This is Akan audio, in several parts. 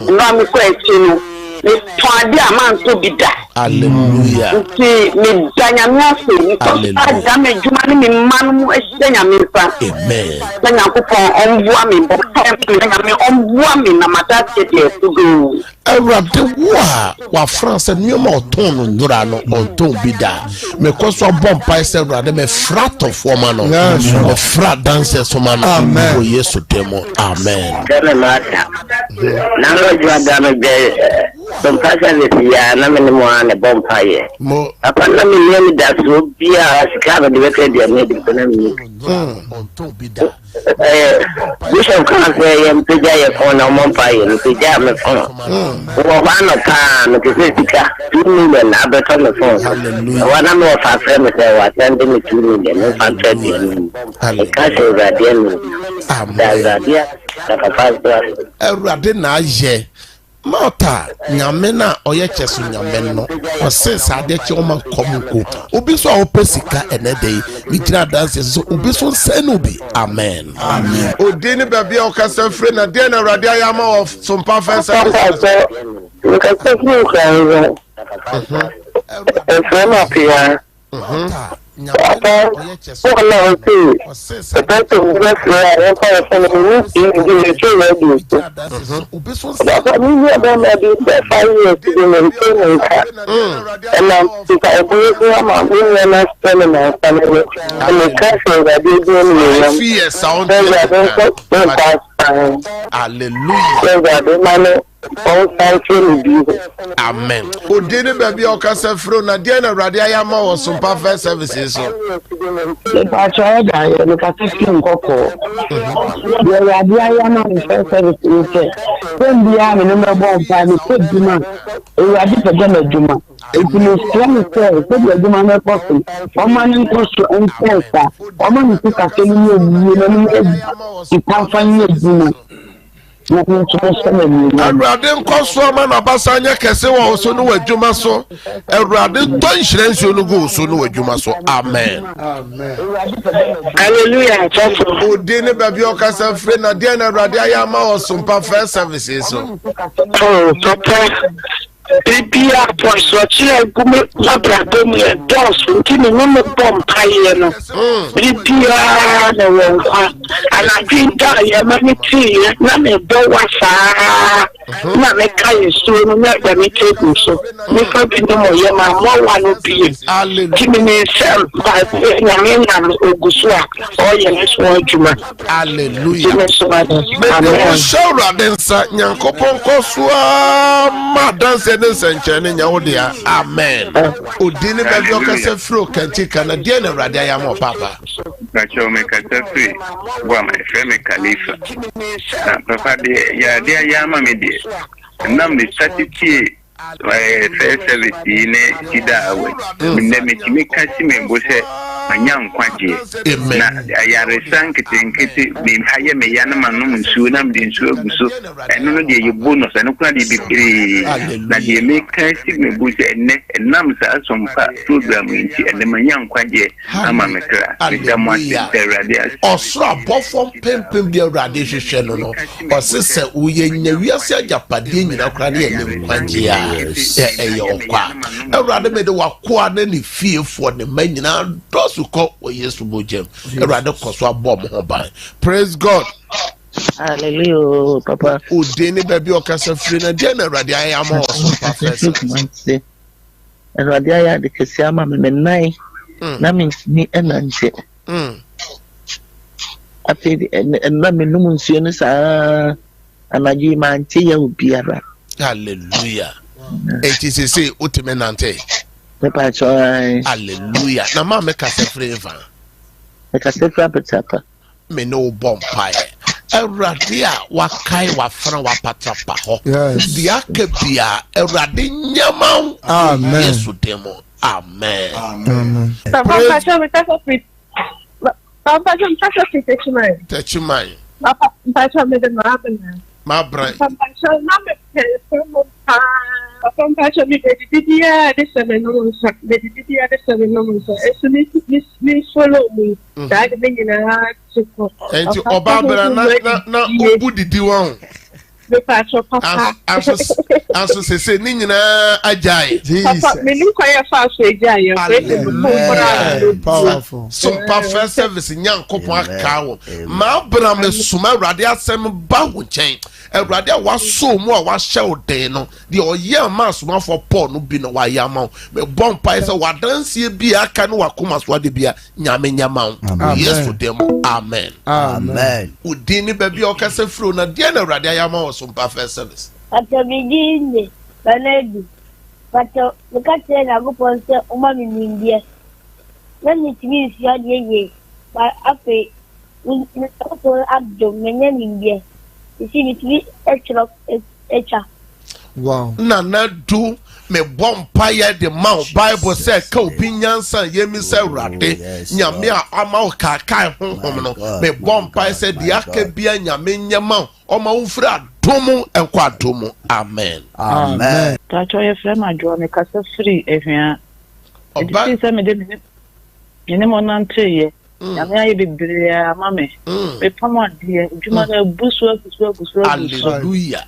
no me question me twade amanto bida hallelujah nti me danyamia se ni ko ada me djuma ni me manu ehya me fa amen na yakopon onbua me bo me onbua me na matase de fugo awurade wa France nyoma oton no ndura no onton bida me koso bompa ise awurade me frato forma no me fra dance so man o Yesu demo amen dele mata na ro jwa me be Sompa ya na me mo ane bompa ye apa na me ni da so bia sika be de de ne de na me onton bida Bishop kan say yam peja ye phone na bompa ye peja me phone wo ba no ka no ke sika 2 million na be to me phone wa na me fa frame me say wa send me 2 million no fa trade ye ka say that ye amen that ye ka fa awurade na aye Mata nyamena oye chesu nyameno o sense ade che o man komuko obi so a opesika enede we tira dance so obi so senu bi amen amen odini baby o kasa free na de na radio yama of Sompa fence hallelujah amen odini baby o kasa free na de na radio yama of Sompa fence services so pa cha ga ye no ka skin koko ye radio yama ni service when dia me no bo pa ni ko duma e radio pe na duma e kunu strong say ko dia duma na person o man ni ko so ensa o man ni ka se ni ni pa fa ni duma Awurade nkoso ma na basanya kese wo so no wadwuma so awurade to nhyirensi no go so no wadwuma so amen hallelujah church odini baby o kasa free na de na awurade ayama o Sompa first services so Bibia pois o tira como labra como é doce que não me bom pai no Bibia no ana pinta ya maniti na me boa sa na me kai so no me da me teku so me fa bi no mo ya ma mo wa no bi kimi ne sel ba na me na oguso a o ye ne so adwuma hallelujah amen shawra densa nyankopon kosoa ma danse ne senchene nyawodia amen odini baby o kasa fro kanti kana de na awurade ayama papa na chome kasa free wa my friend Khalifa papa de ya de ayama me de nam ni statiki first service ne Ceder awe me me kasi me bose manyam kwaje na ayare sankete me haye me yana manum nsuo na me nsuo aguso eno no de ye bonus eno kuna de bibiri na de me kasi me bose enne enam sa Sompa program nti enne manyam kwaje ama me kra da mo ase osro abofo pempem de awurade hwehwe no no osese uye nyawiase agapade nyina kra ne enne kwaje ya okwa awurade me de wakoa na ni fiefo ne manyina dosu ko o Yesu bojem awurade koso abom ho ban praise God hallelujah papa odini baby o kasa free na de na awurade ayama o Sompa first awurade aya de kesi ama me nai na me ni enante ape na me num nsuo ne saa anaji mante ya obiara hallelujah HCC ultimate nante papa choy hallelujah na ma me kasa flavor me kasa flavor papa me no bompai awurade a wakai wafra wapatapa ho dia kabia awurade nyama amen Yesu demo amen papa choy me kasa free papa choy me kasa free techimai papa choy me de ma bra papa choy na me mo Sompa me de dia de semeno so de dia de semeno so eso me follow me da de menina chiko enti oba bra na obu didi won Me pacho papa. Anso se ni nyina ajai. Papa, me ni kwaya fa so ajai. Powerful. So perfect service nyankopon aka wo. Ma bra me suma Awurade asem ba wo chen. Awurade waso mu a wahye wo den no. De oye ma suma for Paul no bi no wa yama. Me bompa se wadansie bi aka no wakoma so de bia nyame nyama. Yes to them. Amen. Amen. Udini baby okase fro na de na Awurade ayama wo Sompa first service. Atabidinde banedi. Pato mukate na guponse uma minindie. Nani timi sia ye. Ba ape ko abdo menye mindie. Isi mitwi echa. Wow. Na do me bompa ya de mount Bible say ka obi nyansa yemi say Awurade nyame a ama o kakai honhom no me bompa say de aka bia nyame nyama o ma wo fira domo enko adomo. Amen. Amen. Tacho ye frɛ ma jo me kasa free ehia. Oba se me de ne mo nante ye. Nyame aye bebre ama me. Me pamo ade djuma na busu. Hallelujah.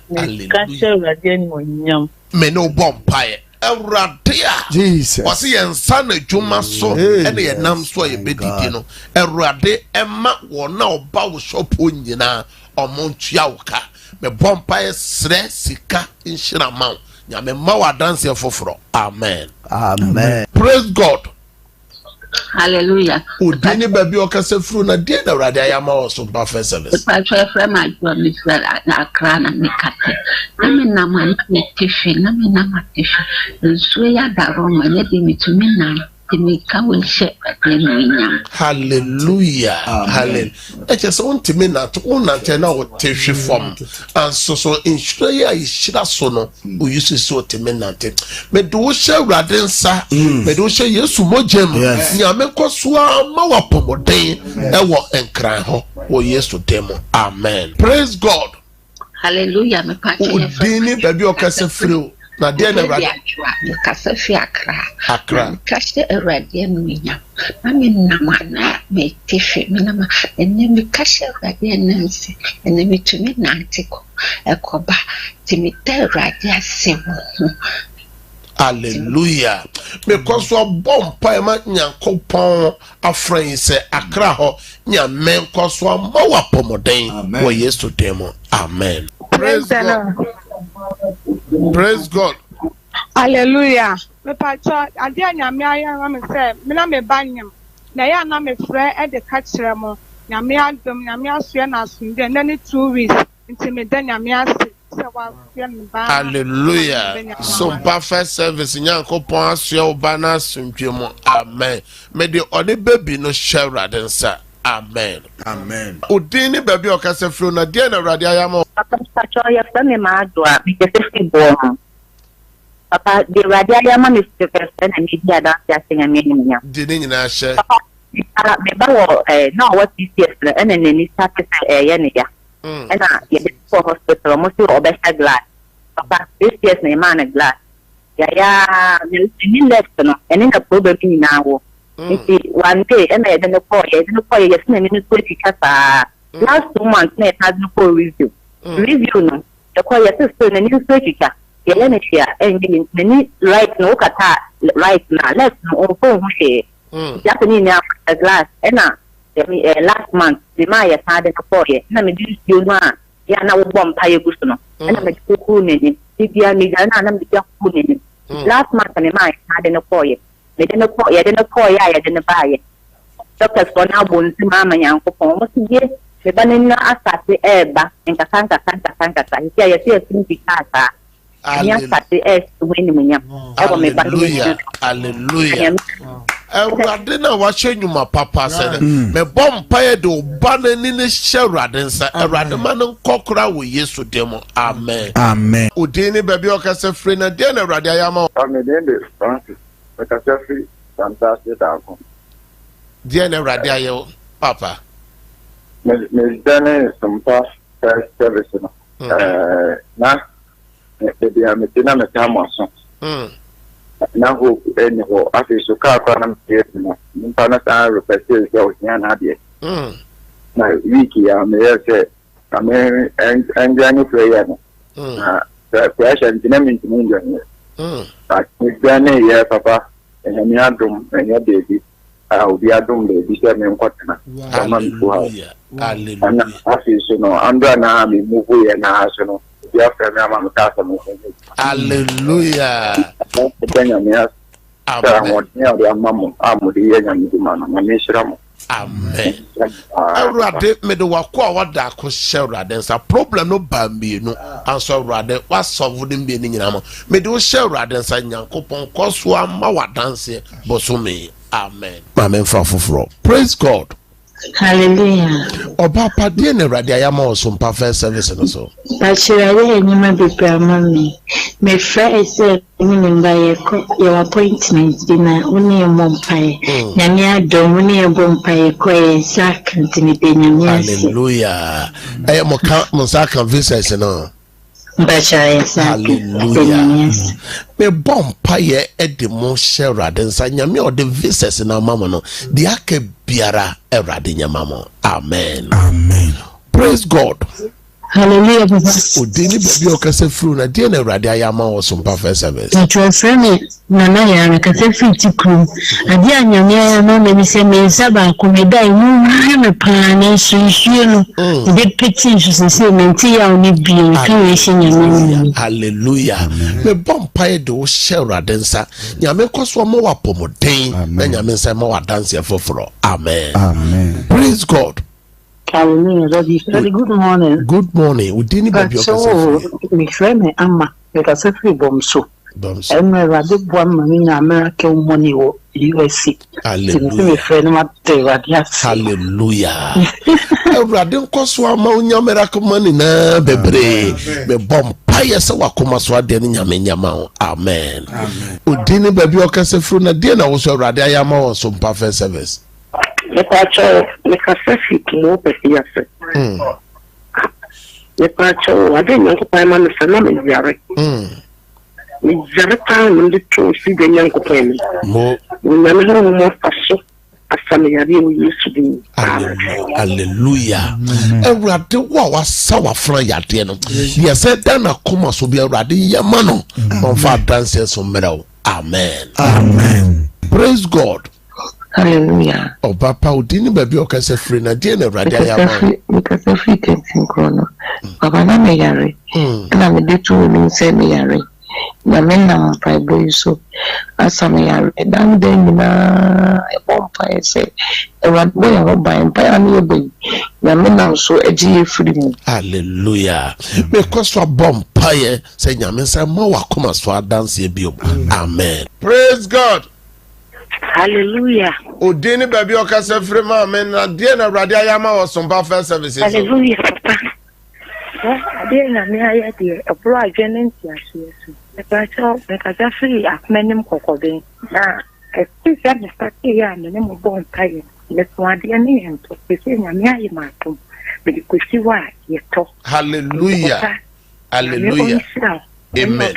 Ka se Awurade ni mo nyam. Me no bompa ye. Awurade a Jesus. wase yensa na djuma so ene ye nam so ye bedidi no. Awurade emma wo na oba wo shop nyina omontua wo ka. Me bompa ye sre sika inshira ma. Nyame ma wa dance foforo. Amen. Amen. Praise God. Hallelujah. Udini baby okase fru na de na Awurade ayama wo so ba first service. Pacho from my job is na krana me kate. Na me na man me tifi na me na matifi. Nso ya daro ma ne de mitumi na me ka wo hye ade no nyam. Hallelujah. Hallelujah. Eche so untimi na to unante na wo tifi form. Anso so insure ya ishira so no o yusu so timi nante. Me do hye Awurade nsa. Me do hye Yesu mojem. Nyame kosoa ma wa pomoden e wo enkran ho wo Yesu demo. Amen. Praise God. Hallelujah. Me pacho udini baby okase free na de na Awurade kasa fi akra kase Awurade no nyam na me namana me tifi me nama enne me kase Awurade nansi enne me tumi nantiko ekoba timita Awurade asewo. Hallelujah. Because we bompa ema nyankopon afran se akra ho nyame nkoso ma wa pomoden wo Yesu demo. Amen. Praise God. Praise God. Hallelujah. Me pacho ade nyame ayan me say me na me banyam na ya na me frɛ e de ka kyerɛ mo nyame adom nyame asoɛ na asonde na ne 2 weeks nti me da nyame ase se wa fie me ba. Hallelujah. Sompa first service nyankopon asoɛ oba na asundwemo. Amen. Me de ode baby no share radensa. Amen. Amen. Udini baby okase fro na de na Awurade ayama. Pacho ye frɛ me ma adwa me kese bo. Papa, the Radia man is the first and media that's a mania. Didn't you share? No, what this year, and then he started a yenia. And I get for hospital, almost or better glass. Papa, this year's name man a glass. Yeah, you left, and in the problem now. One day, and I didn't call you, yes, name in the last 2 months, net has no full review. Review, no, the quiet sister and new surgical. Yelenisia and many right no kata right now let's no phone she Japanese a glass and last month the Maya had a poye na me you na ya na bomb pay gusto and I ku ni tibia mi na me ku ni last month the Maya had a poye me didn't poye ya didn't buy doctors for now bon si mama yanko po mo si me banina asase eba en kasanga ya si sinfikasa. Hallelujah. Hallelujah. Awurade na wahye nyuma papa sɛ me bompa de obana ni ne hyɛwurade nsa awurade ma no nkɔkora wo Yesu demo. Amen. Amen. Udini baby okase free na de na awurade ayama. Amen. Francis okase free fantastic akon. De na awurade ayo papa. Me dane Sompa first service no. Na ebi ametina metamaso na ho eni ho afiso ka kwa na mtie na mpa na sa request ya onya na de na wiki ya me se ame enjani prayer no pressure dynamic in yeah, papa, and me adum, and your baby. I'll be adum baby, so I'm quatna. Hallelujah. And I feel so no, under now, me move and I so no. Hallelujah. Amen. Awurade me de wakwa wada ko shewrade nsa problem no ba mi no anso awurade wasolve dem bi ni nyina mo me de wo shewrade nsa nyankopon koso ama wadanse bosome. Amen. Amen for fufuro. Praise God. Hallelujah. Oba padie na awurade ayama wo Sompa first service no so. Bachiraye enyuma bibra mami. Me friend say ni mba ye ko your appointment na uni mompae. Nyame adom uni bompae ko e sak ntini be nyame ase. Hallelujah. Mo ka mo sak visits no. Hallelujah. Me bompae e de mo shewrade nsa nyame o de visits na mama no. De aka biara ewrade nyama mo. Amen. Amen. Praise God. Hallelujah. Odini baby okase fru na die na awurade ayama wo Sompa first service. Ntrofreme nana ya na kase fiti kru. Ade anyame ya no me se me saba ko me dai mu me pa na sunsuo no. De peti se menti ya oni bi kan we shi nyame. Hallelujah. Me bompa de wo shewrade nsa. Nyame koso mo wa pomoden na nyame nsa mo wa dance foforo. Amen. Amen. Praise God. Hallelujah. Good morning. Good morning. Udini baby okase. Me friend Amma, because free bomso. And my rather one in American money or USC. Hallelujah. Hallelujah. Radin koswa ma unyamera kumani na bebre. Me bompa yesa wakoma swa de nyame nyama. Amen. Udini baby okase fru na de na wo so rade ayama wo Sompa first service. Le pacho le kasefi kimo pesiase. Le pacho ade nyanko pa ma na me yare. Me yare pa no de to si de nyanko pa me. Mo na me ho mo faso asame yare o Yesu din. Hallelujah. Awurade wa wasa wafra yade no. Yese dan akoma so bi awurade yema no. Monfa dance so mmerɛw. Amen. Amen. Praise God. Hallelujah. Papa udini baby okase free na die na awurade ayama. Because free kentin krono. Baba na me yare. Na me de tu mi se me yare. Na me na mpa boy so asame yare. Dan den na e bompa ese. E wan boy ho ban pa ani boy. Na me na so eji free mu. Hallelujah. Because wa bompa ye se nyame se ma wakoma so dance e bi. Amen. Praise God. Hallelujah. Udini baby okase free ma men na die na awurade ayama wo Sompa first service. Hallelujah, papa. Ade na me aya de ebro adwene ntiaso so. E pa cho me ka za free akmenim kokoben. Na e ti ya me start ya me mo bon kai. Le so ade ne ento. Pe se nya me ayi ma to. Me ko si wa ye to. Hallelujah. Hallelujah. Amen.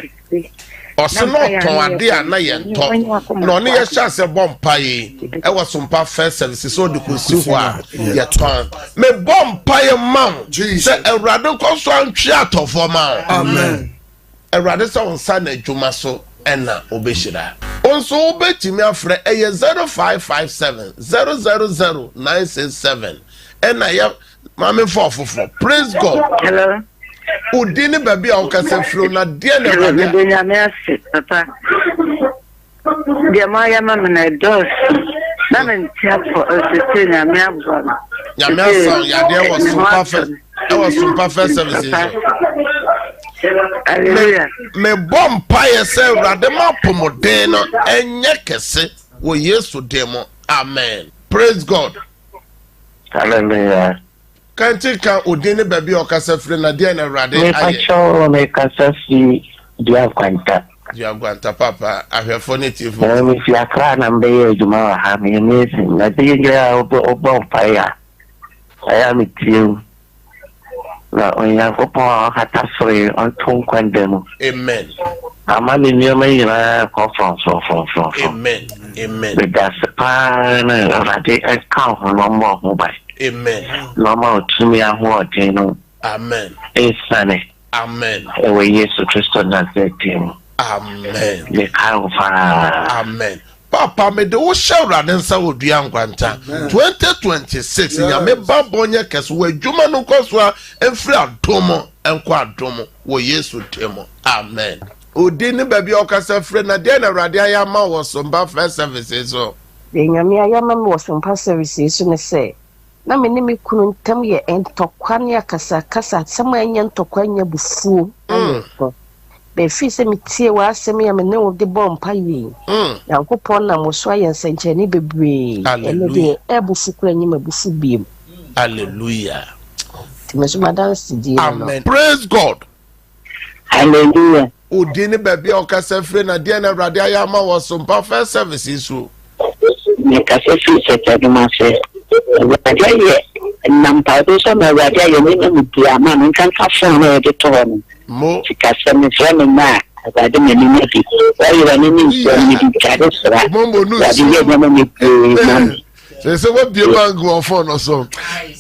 Osino ton ade ana ye nto no ne ye sha se bompa yi e wa Sompa first service so de ko si ho a ye ton me bompa ye mam se awurade ko so antwe atofo ma. Amen. Awurade se onsa na adwuma so ena obehira onso obetimi afre eye 0557 000967 ena ye mame fofofo. Praise God. Hello. Udini baby okase fro na die na awurade De nyame ase papa. De ma ya ma na dos. Na me tia for se nyame abro. Nyame asa ya de wo Sompa first. E wo Sompa first service. Hallelujah. Me bompa ye se awurade ma pomoden no enye kese wo Yesu demo. Amen. Praise God. Hallelujah. Kanti ka udini baby okase free na dia na awurade Me pacho me kasefi dia kwanta. Dia gwanta papa ahwefo ne tifo. Me fi akra na mbe ye juma wa ha me amazing. Na de ngira obo fire. Aya me tiu. Na onya ko pa hata free on ton kwandemo. Amen. Ama me nyama yira ko from. Amen. Amen. Me da spa na awurade account no mo bai. Amen. Lama otumi aho odin no. Amen. Esane. Amen. Ewe Yesu Kristo Nazareti. Amen. Amen. Papa me de wo shawra den sa odua nkwanta 2026 nyame babonye kese wo adwuma no koso a emfiri adomo enko adomo wo Yesu temo. Amen. Odi ni baby okasa frɛ na de na Awurade ayama wo Sompa first services so. De nyame ayama me wo Sompa services so ne sɛ na me ne me kunu ntam ye entokwa ne akasa sama anya ntokwa anya bufuo. Be fi se mi tie wa asem ya me ne wo de bompa yi. Yankopon na mo so ayen senche ni bebre. Ene de ebufu kura nyi mabufu biem. Hallelujah. Timesu madansi di. Amen. Praise God. Hallelujah. Odi ni baby okasa frɛ na de na Awurade ayama wo Sompa first services so. Me kase fi se tadu ma se. Awurade ye nampa do so na Awurade ye ne mu dia ma no kan ka fon na de to no. Mo kase me frɛ me na Awurade me ni bi. Wa ye ni ni so ni bi ka de sra. Mombo nu. Awurade ye na me pe. Se wo bi mango phone no so.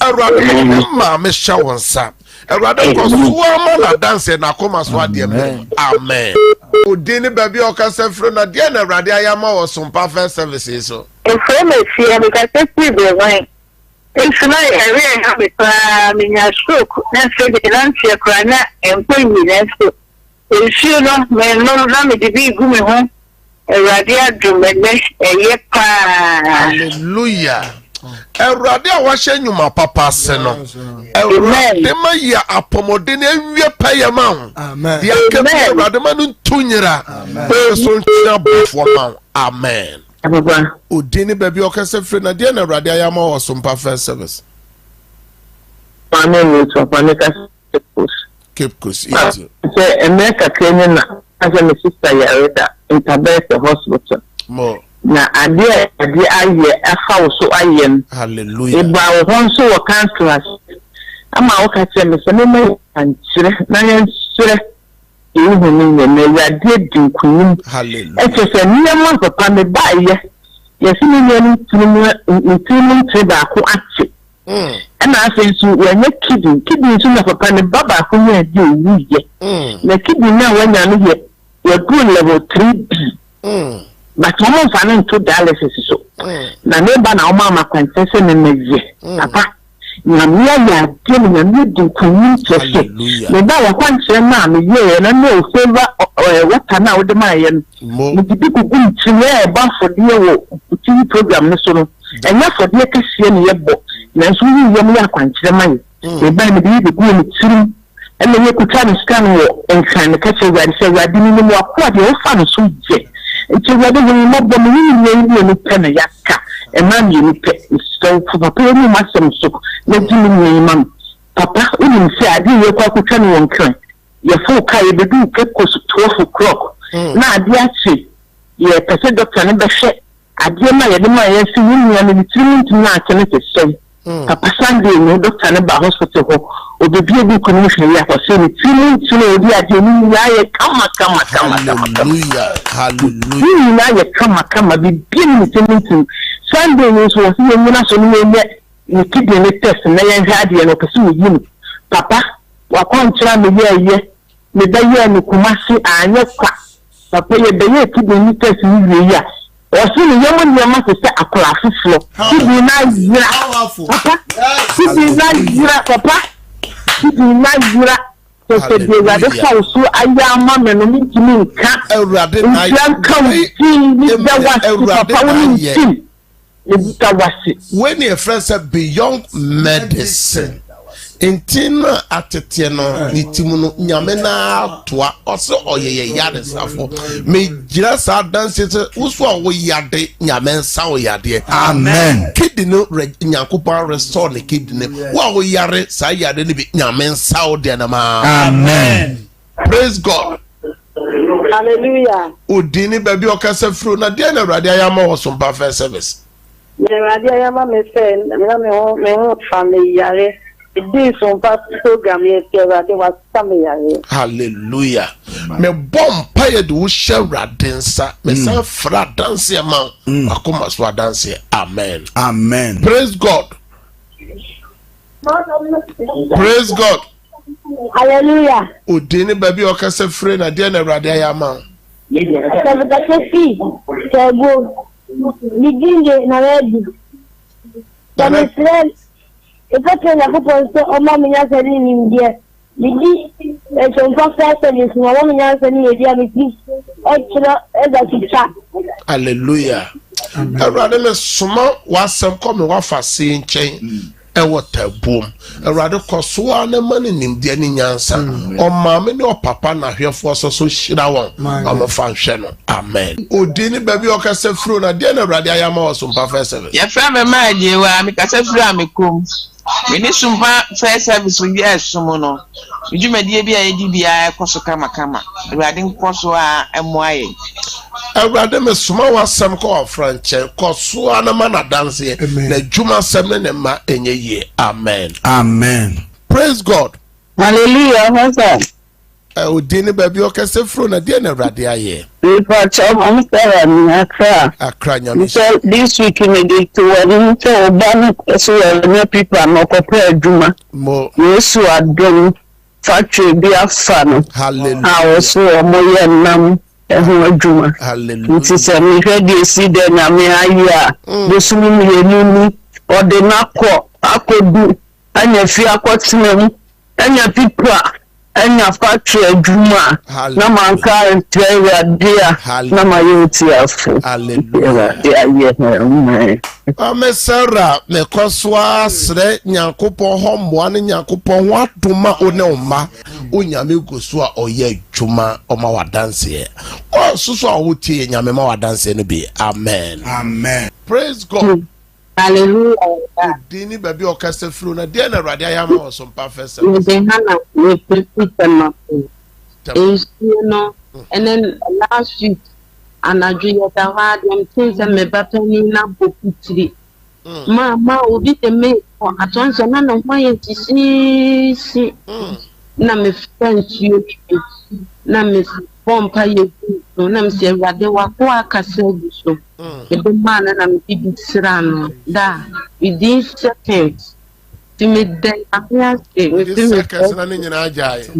Awurade ma me sha wonsa. Awurade ko so ama na dance na koma so ade. Amen. Odi ni baby okasa frɛ na de na Awurade ayama wo Sompa first services so. Efre me fi me kase fi be wan. It's not a habit, in stroke, and so the answer crana and pay me that. If you know, may not me to be going home, a radiator, a yepa. Hallelujah. Awurade a wahye nyuma papa se no. Awurade ma ya apomode na wie paye ma ho. Amen. Dia ke Awurade ma no tunyira. So ntia bofo ma. Amen. Odini baby okase frɛ na de na Awurade ayama wo Sompa first service. Amen. So panika Cape Coast. Say America Kenya na as my sister Yareda in Tabete hospital. Mo. Na ade aye afa wo so ayem. Hallelujah. Eba wo hon so wo cancel. Ama wo ka tell me say me ankyere na yen sere. Ehu ni me Awurade dinkunim. Hallelujah. Ese se niam papa me ba ye. Yes ni ni tunu ba ko ache. Na afi so wenye kidney so na papa ne baba ko nya di owu ye. Na kidney na wanya no ye. We go level 3B. But mo fa na to dialysis so. Na me ba na o ma kwantese ne meje. Papa na me ya de na me di kunyin tese. Me ba wa kwantse na me ye na no favor water na o de ma ye no. Me di ku ntine e ba for de wo TV program no so no. Enya for de kese ne ye bo. Na so yi ye me akwankyere ma ye. Me ba me di ku ni tirim. Ene ye kuta ni scan wo enkan ka che wa se wa di ni mo akwa de o fa no so je. It's a wedding in my body, you pen a yaka, and man you pet so for papa, you must some so. Let me, mum. Papa, we didn't say I didn't work with anyone. Your folk carry the do get close to 12 o'clock. Now, dear, see, you're a doctor never said, I dear my see you and the 3 minutes not and it is so. Papa Sunday, no doctor never hospital or the baby commission. Yeah, for saying 3 minutes, you know, dear, come. Hallelujah. Hallelujah. Come, be beginning to meeting. Sunday was here when I saw you keeping the test and I had you pursue you. Papa, what can't try me here? Me day and Kumasi and your quack. Papa, you day keeping the test in the or see the young man must say a class floor. Keep me nice, Papa. Keep me nice, Papa. Keep me nice. So the house so I am mama no me to ka Awurade na when your friends are beyond medicine intina atete no nitimu no nyame na toa ose oyeye yade safo me gira sa dance se uso wo yade nyame nsa wo yade amen kidney nyankopon restore the kidney wo yare sa yade ni bi nyame nsa wo de na ma amen praise God hallelujah odini baby okasa fro na de na Awurade ayama wo Sompa first service Awurade ayama me say na me ho family yare this Sompa program here was family. Hallelujah. Me bom paye do Awurade nsa me san fra dance ma akoma so dance amen amen praise God praise God Hallelujah. Udini baby okase free na dia na Awurade ayama. Sabi Sego. Lidinge na ready. Sabi friend. Ipate na kuponso oma minyasa ni nimdia. Lidi Sompa service na oma minyasa ni edia miti. Extra eza kicha. Hallelujah. Awurade me soma wasem come wafase nchen. Ewo tabum Awurade kosoa na mane nimdia ni nyansa o maame ne o papa na hwefo so hyira won o fa nhwe no amen odini baby o kase fro na de na Awurade ayama o Sompa first service ye fra me ma je wa me kase fro amekom me ni Sompa first service wi esum no ejumadi bia edi bia ekoso kama Awurade nkoso a emoaye Awurade me soma wasem ko ofranche kosoa na mana dance na juma sem ne ma enye amen. Amen. Praise God. Hallelujah. What's Odini baby okase fro na dia na Awurade aye. Accra nyame. So this week in the to one so ban so na people no prepare adwuma. Mo Yesu adom factory bi afa no. Hallelujah. Awo mo ye nam adwuma. Hallelujah. Nti se me hwede Ceder na me ayi a bosumu mi ode nakọ akodu anya fi akọtinem anya pipa anya factory adwuma na manka ntwe dia na mayoti afu. Hallelujah. Amesara me koswa sre nyankopon homboa ne nyankopon ho adoma one oma onyame goso a oye adwuma oma wadanse o soso a wotie nyame ma wadanse no bi amen. Amen. Praise God. Hallelujah. Dini baby okase flu na dia na Awurade ayama o Sompa first service. Hana we prepare no and then last week anadwo da wa dem things me better ni na bokutiri ma obi te me for attention na no why si na me friends you na me pompa ye na me se Awurade wa ko akase so the man na me bi sirano da within seconds to me then seconds na ni nyina ajaye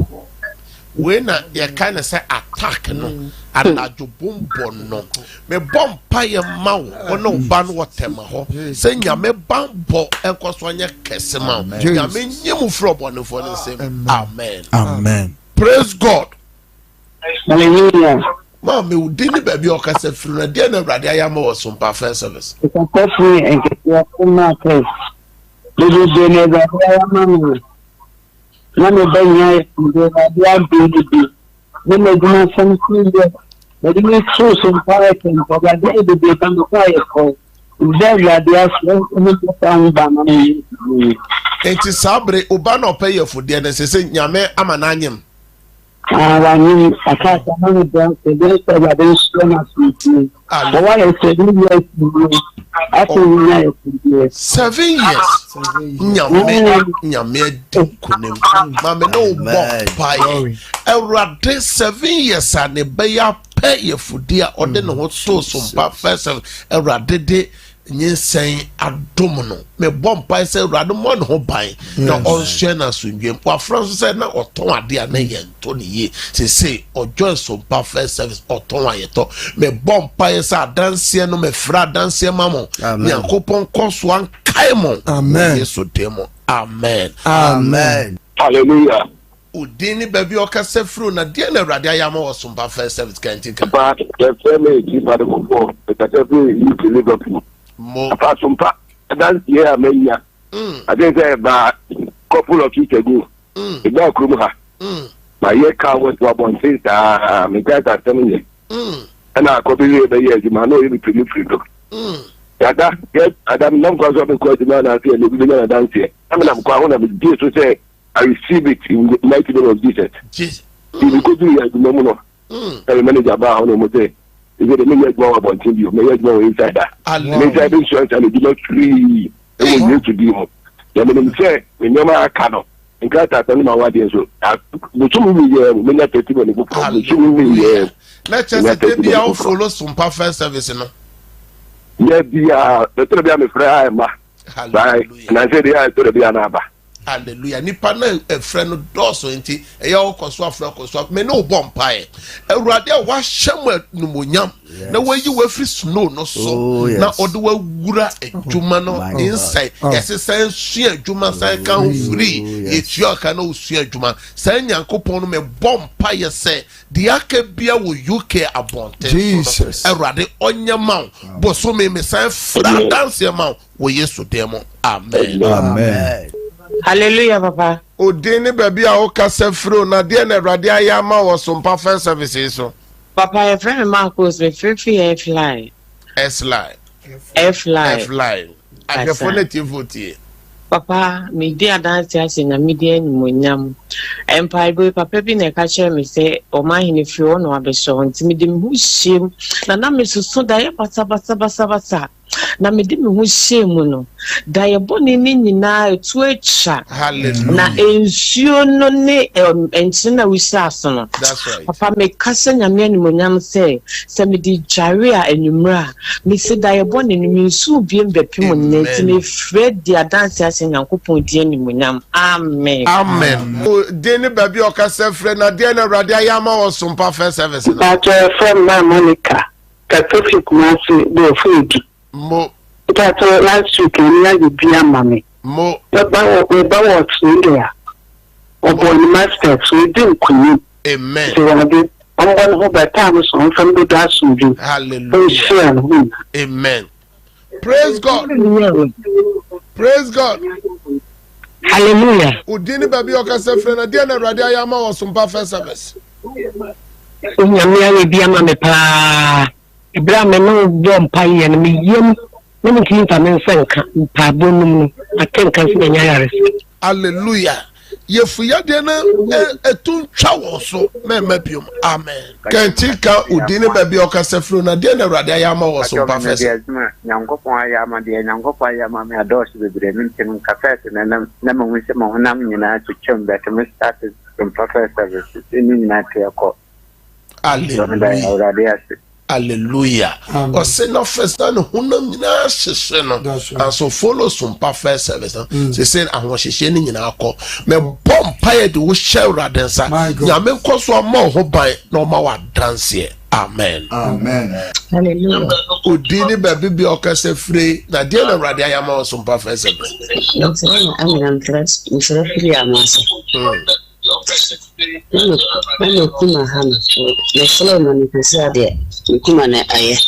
when you kind of say attack no anajo bombo no me bompa ye mawo ono ban wotema ho se nyame bambo enkoso anya kese ma nyame nyemu frobo no for the same amen. Amen. Praise God. Hallelujah. Ma me udini baby okase fru na dia na Awurade ayama o Sompa first service. It's a free and get your market. This is the never ayama. Na me banya de dia bi ne me guna san kuye ne me so Sompa ken ko ga de tan ko ya ko de dia so ne ko tan ba na me Enti sabre oba na opeye fudie na sese nyame ama na anyem. Ni akasa na me don se de so ga de so na su. But why I said you 7 years. Nyame kunem. Mame no bompai. Awurade 7 years ane beya pay fudia ode no ho so Sompa first Awurade de nyinsen adom no me bompai se Awurade mo no ho ban na onhwe na sundwem wa France se na oton ade a na yento ne ye se ojo Sompa first service oton ayeto me bompai se adanse no me fra adanse mamo yakopon koso an kaimo amen yeso demo amen. Amen. Hallelujah. Udini baby okase fru na dia na Awurade ayama o Sompa first service kantika Papa the family keep at the football because every you to live up mo apart from that year mania I think about couple of weeks ago the dog kruha my year car was to about since me guys are telling me and I could be the year you know you to live free that get Adam non cause of because the man I feel the dance here I mean I'm going to be to say I receive it in the mighty name of Jesus. Jesus. You could do it no I manage about on the is it a million more about you? May more inside that. Inside insurance and do not free. It will need to be home. The minimum say, we never are canoe. In fact, I tell my wife, so the 2 million, we not 30 money. Let's just be out follow Sompa first service. Yeah, the 3 be a friend. Bye. And I said, yeah, I told be an abba. hallelujah nipa na efre no doso enti eya okoso afra koso me no bompae awurade a wahyem numonyam na wayi wafri snow no so na ode wagura adwuma no inside yesesa nsu adwuma san kan free etua ka na osu adwuma san nyankopon no me bompae se de aka bia wo UK abonte Jesus awurade onyama boso me san fra dance ma wo Yesu demo amen amen hallelujah papa odini baby a o kasa fro na de na awurade ayama wo Sompa First Services so papa your friend Marcos me free F-line I definitive vote papa me dey dance as na me dey nimonyam empire boy papa bi na ka chere me say o ma hini fi o no abeso nti me dey hu shim na me so da ya basa na me dey hu shim no da ya boni ni nyina etu echa na ensuo no ne enchina wisaso no that's right papa me kasa nyame nimonyam say me dey jare a enumra me say da ya boni ni nsu bi mbepim ne nti me fred dia dance nyankopon die nimonyam amen deni baby o kasa fre na de na awurade ayama wo Sompa First Service but from my Monica Catholic Mass do food mo that last week na you be amame mo about what India obo ni master so dey kunu amen so I'm going to be time so from the dasu hallelujah amen praise God hallelujah udini baby o kasa fre na de na awurade ayama wo Sompa First Service nyame aye bia ma me pa ibra me no bompa ye no me yem no me kinta me nsanka pa bonum akenka se nya yare hallelujah yefuya de na etun twa wo so memabium amen kentika udini baby o kasa fre na de na awurade ayama wo Sompa First nyankopon ayama de nyankopon ayama me ados bebre ntin kafete na me wise mo honam nyina twetwem bet me start Sompa First Service ni nyina teko hallelujah o se no first na honam nyina hyehyɛ no and so follow Sompa First Service se say ahohyehyɛ ni nyina akɔ me bompae de wo hyɛ awurade nsa nyame nkoso ma ho ban na o ma wa dance amen hallelujah udini baby bi o kasa free na de na awurade ayama wo Sompa First Service I'm trust in free amasa no kuma hana le follow no pesa de kuma na aye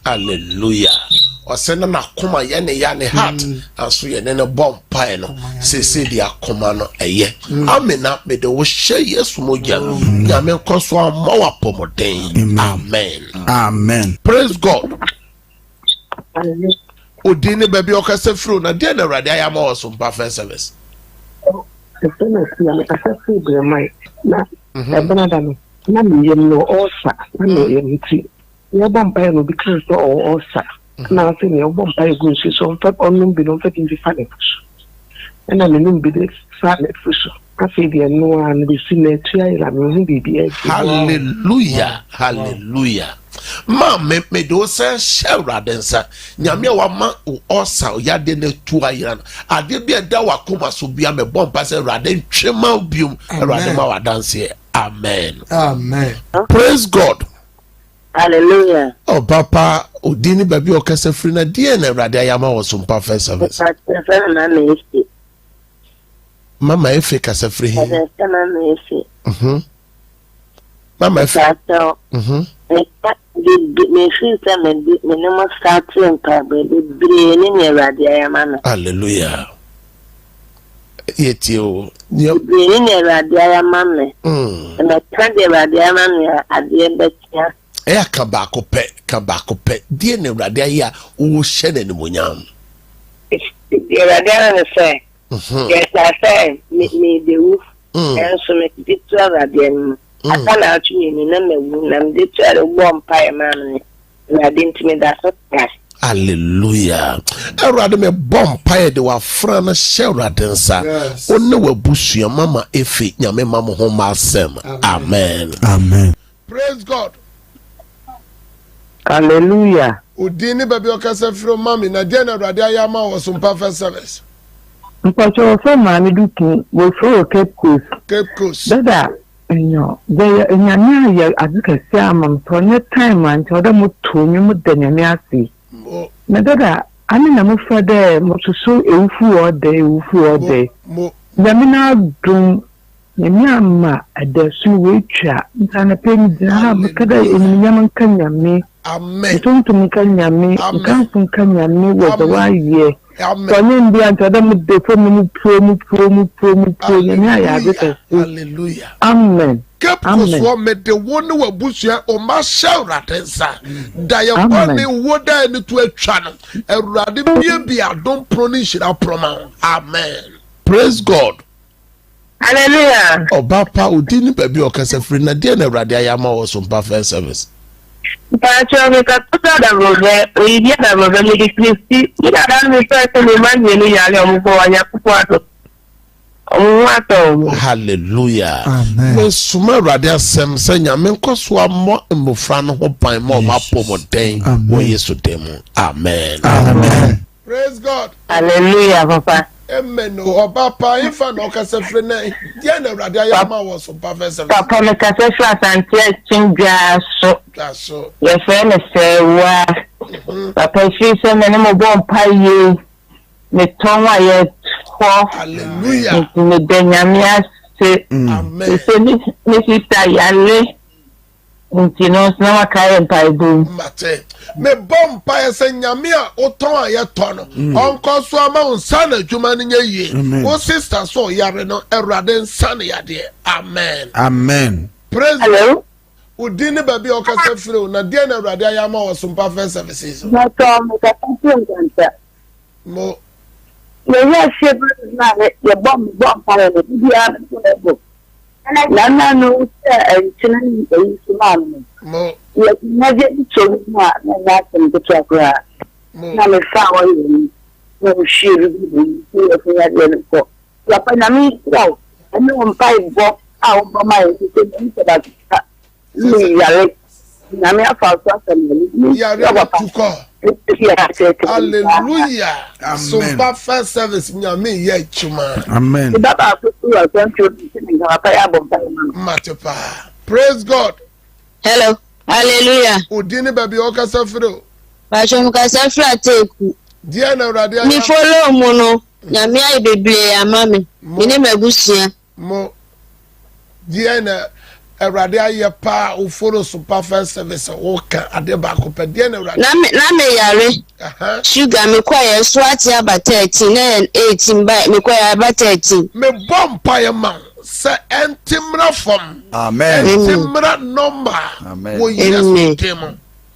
hallelujah o se na nakoma ye ne heart aso ye ne bomb pie no se di akoma no eye amena me de wo hye Yesu mogya nyame nkoso ama wa pomoden amen praise God hallelujah odini baby o kasa fro na de na awurade ayama wo Sompa First Service na ebana na me yem no osa na me yem ti ya bompa no because o osa na se me bompa go so fa onum bi no fa tin fa ne na me num bi de fa ne fuso afi de no an bi sinetu ya me hu bi hallelujah ma me do say shawrade nsa nyame wa ma osa ya de na tu ayira ade bi da wa koma so bia me bompa say rade ntwema bium rade ma wa dance amen praise God hallelujah papa odini baby o kasa free na de na rade ayama wo Sompa First Service mama efe kasa free mama efe me feel some me no starting pa be ni me awurade ayama na hallelujah yetio ni awurade ayama me na trade awurade ayama me ade betia ka ba ko pe die na awurade aya wo hye na nimonyam awurade ayama say yes I say me the roof and so me ditu awurade akala atumi ni na mewu na mde tware bompa e man na dintimi da so hallelujah awurade me bompa e de wa fra na shawrade nsa onne wabusua mama efe nyame mama ho masem amen praise God hallelujah udini baby o kasa fro mami na de na awurade ayama wo Sompa First Service Mpacho for Mammy Dukin will throw Cape Coast. Cape Coast. That, they are in your as you can say, I'm for your time until the mood to you than your mercy. Nadada, I mean, I'm afraid there, most so ill all day. Yamina doom. Nyama adasu wecha ntana pengi ha makada enyaman kanyame amen tuntu mukanyame kanfu kanyame wada waye amen so ndia ntada mu defo mu pro nyame ya beka hallelujah amen kepso me de wonu wabusua o ma shawra tensa da ye boni woda ni to atwa no awurade bia adom pro ni shira proma amen praise God. Hallelujah. Obapa udini baby okase free na dia na Awurade ayama wo Sompa first service. Pacho me ka tuta da robe, o dia da robe me Kristi. Ida da me so me man ni ya le omo anya kupo ato. Hallelujah. Amen. We suma Awurade asem se nyame nkoso amo mbofra no ho ban mo ma pomoden wo Yesu demo. Amen. Amen. Praise God. Hallelujah, Papa. Amen. Obapa ifa no kase free na dia na Awurade ayama wo Sompa first service. Papa me kase free asante chingwa so. Ye fe me se wa. Papa fi se me no bo mpaye. Me tonwa ye ho. Hallelujah. Me denyamia se. Amen. Se me sister yale. Ntino na makare mpaibu. Mate. Me bompa ya se nyame a oton aye tono onko so ama unsa na dwuma ne ye o sister so yare no Awurade nsa ne yade amen amen praise hello udini baby okasa free na dia na Awurade ayama wo Sompa first services na to me ka tanta mo ye shebe na ye bompa le dia no na no chinan e suman mo ye na je to na tin to akra na me fa wa yi no shiri bi ye fa ya le ko la pa na mi ko ani on pa bo a o ba mai ti ni te da ni ya le na me afa so asem ya re tu ko hallelujah Sompa first service nyame ye chuma amen baba so ya so ni ga pa ya bompa matepa praise God. Hello. Hallelujah. Udini baby okasa free. Pacho mukasa free ateku. Dia na Awurade ayama. Mi follow mu no. Nyame ayi bebre amame. Ine mabusia. Mo dia na Awurade aye pa o follow Sompa first service o ka ade ba ko pa dia na Awurade. Na me yare. Sugar me kwaye so ati abata 13 na 18 ba me kwaye abata 13. Me bompa ye man. Say entimra from amen entimra number amen wo Yesu demo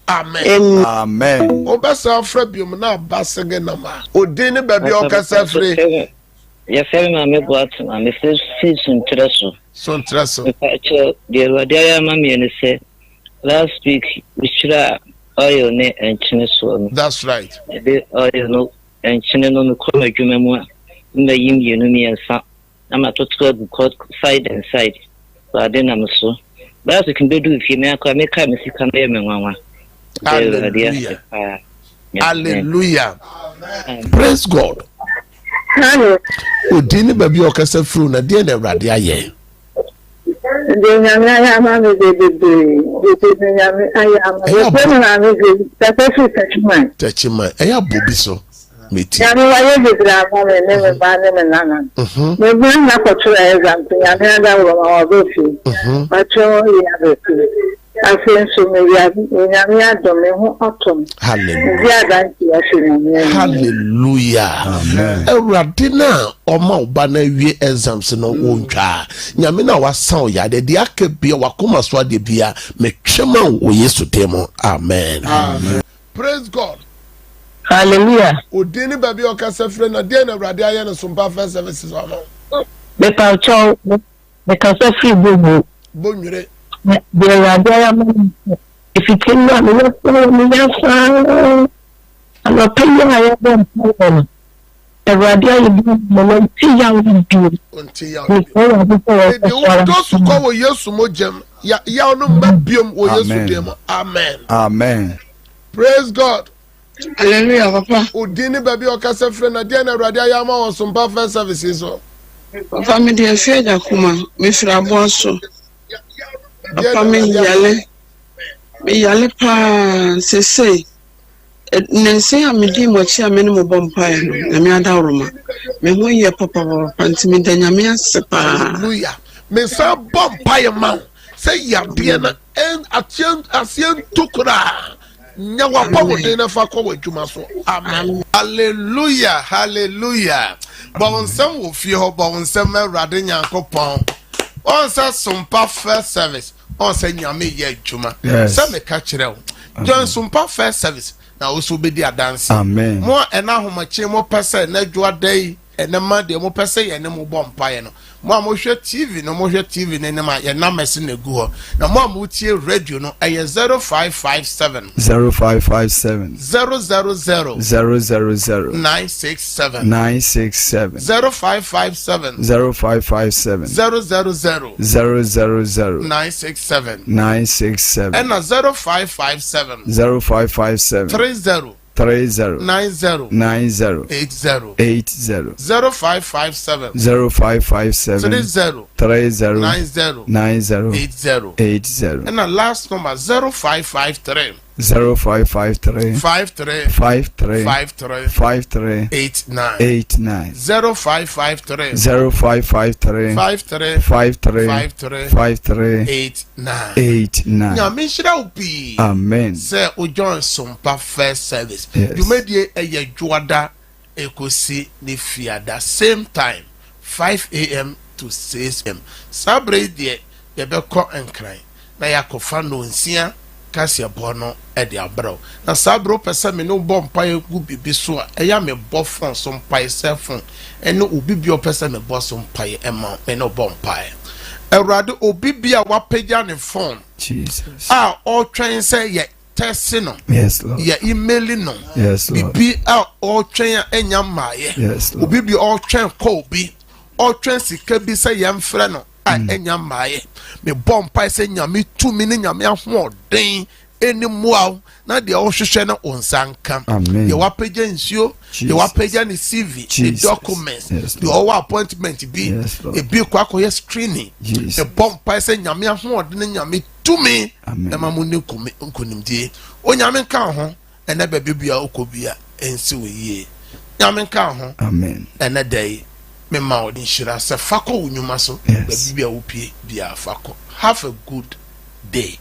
amen amen obasa frabium na basege nama odini baby okasa free ye fere na me boat na me fi sun treso the Awurade ayama me ne say last week we shira oil ne enchine so that's right the oil no enchine no ko adwuma mu a me yim yenu mi ensa I'm a total side and side. So I didn't so. But as you can do if you make a music and name. Hallelujah. Hallelujah. Praise God. Udini baby okasa free na dia na Awurade aye. De nyame ayama me de nyame ayama. We Tachima. Eya bobi so. Meti. Nyame wa ye bidra ma me ne me ba ne me nana. Me bi na kotu exam nyame da wo ma wo fi. Pacho ya be fi. Afen so me ya nyame adom me ho otom. Hallelujah. Dia dan ti ya fi nyame. Hallelujah. Amen. Awurade na oma oba na wie exams no wontwa. Nyame na wasan ya de dia ka bia wakoma so ade bia me twema wo Yesu demo. Amen. Amen. Praise God. Hallelujah. Udini baby okasa free na dia na Awurade aye no Sompa first services ono. Be pa cho be kasa free bobo. Bonwire. De Awurade ayama. If you can not me ya I'm pay ya dem. Awurade aye mo ti ya wo bi. Unti ya. Those who call Yesu mojem ya no mabiom wo Yesu demo. Amen. Amen. Praise God. Hallelujah, Papa. Udini baby okasa frɛ na dia na Awurade ayama won Sompa first services so. Papa me dey fear Jakuma, me fra boso. Papa me yale pa se. Nense a me di mo chi a me no bompa no. Na me adawroma. Me ho ye papa pantimi da nyame asepa. Hallelujah. Me sa bompa ye ma. Say ya bia na en asien tukura. Nyawa pawo de na fa kwa wadwuma so. Amen. Hallelujah. Hallelujah. Bawonsam wo fie ho bawonsam Awurade Nyankopon. On sa Sompa first service. On sa nyame ye adwuma. Sa me ka kire wo. John Sompa first service. Na also be dia dance. Amen. Mo ena homache mo pese na dwa dai ena ma de mo pese ye ne mo bompa ye no. Mo hwe TV no mo hwe TV ne ma ye na mese na gu ho. Na mo tie radio no eye 0557 0557 000 967 967 0557 0557 000 967 and 0557 0557 30 90 80 0557 30 80 and the last number 0553 0553 53 89 0553 89. Now, Mishra Upi. Amen. Say, O John Sompa first service. You made ye a Juada Ekosi Nifiada. Same time, 5 a.m. to 6 a.m. Sabre de Yabeko and cry. Na Yakofano and Sia. Kasia bono e de abro na sabro pese me no bompa e gu bibi so a eya me bo fon so mpa e selfon eno obibi o pese me bo so mpa e ma me no bompa e Awurade obibi a wapeja ne phone Jesus all trying say ye test no yes Lord ye email no yes Lord bibi all trying enya maaye yes Lord obibi all trying call bi all trying sika bi say ye mfre no enya maaye me bompa se nyame tumi ne nyame ahoden eni muaw na de ohwehwe na onsanka ye wapeja nsuo ye wapeja ne CV the documents the all appointment bi e bi kwa koye screening the bompa se nyame ahoden ne nyame tumi na mamune nkonimdie onyame ka ho ena ba bibia okobia ensi we nyame ka ho amen ena dai me ma odi shira se fako unyuma so bibia opie bia fako. Have a good day.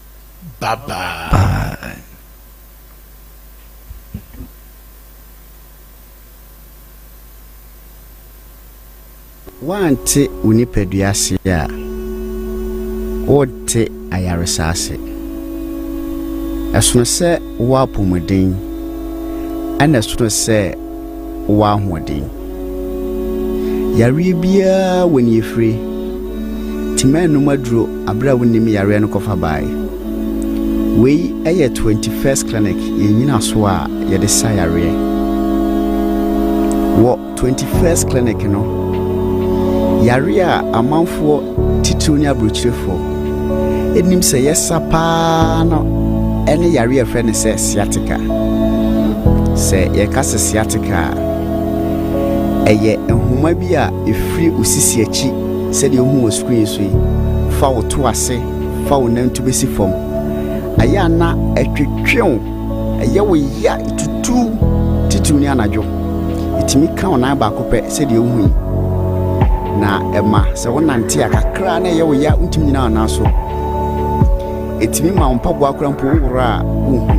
Bye bye. Bye. Wante unipeduase a wote ayaresase esono se wa pomodin ana esono se wa hoden yare bia woni efri timenu maduro abra wonimi yare no kofa bai we eye 21st clinic yenyina so a ye de sa yare wo 21st clinic no yare a amanfo tituni abrochirefo enim se yesa pa no ene yare e friend se sciatica se ye kase sciatica eye enhuma bi a efri osisi achi se de ohu screen so fa wo to ase fa wo nan to besi fom aya na etwetwew eye wo ya tutu tituni anajo itimi ka ona ba kopɛ se de ohu na ema se wonante akakra na eye wo ya ntimi nyina na so etimi ma mpabo akra mpo wura ohu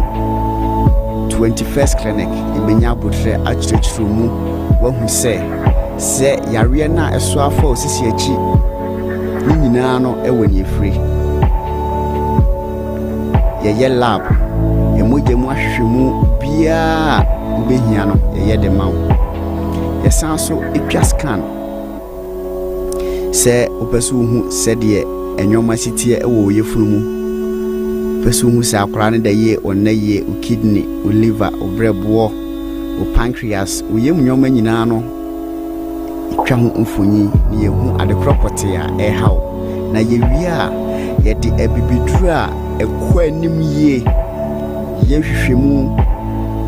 21st clinic ibenya botre achirechiro mu wahu se yare na eso afa osisi achi ni nyina no ewani efri ye lab emoje mu ahwehwemu bia ubehia no ye de mawo ye sanso etwa scan se opesu hu se de enwoma sitie ewo yefunu mu pesu hu se akora ne da ye onaye o kidney o liver o brebo o pancreas o yem nyoma nyina no twa ho mfonyi ne ye hu adekropote a haw na ye wia ye de abibidura ekwa anim ye ye hwehwemu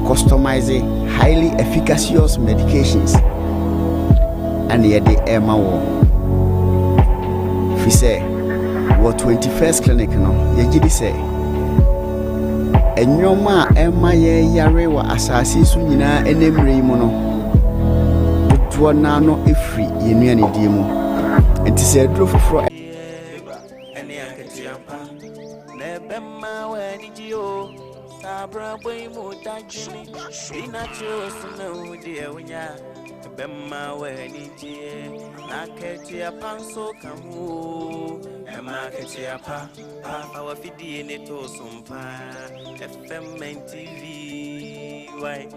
customizing highly efficacious medications and yɛde ɛma wɔ fi sɛ wɔ 21st clinic no yɛgye di sɛ ɛnwoma a ɛma yɛyare wɔ asase so nyinaa ɛnɛmmerɛ yi mu no dodoɔ naa no ɛfiri yɛnnuanedie mu nti sɛ aduro foforɔ Sabra boy mo dajini ina chosu na udia unya bemma weni tie na ketia panso kamu ema ketia pa awa fidi ne to Sompa FM TV why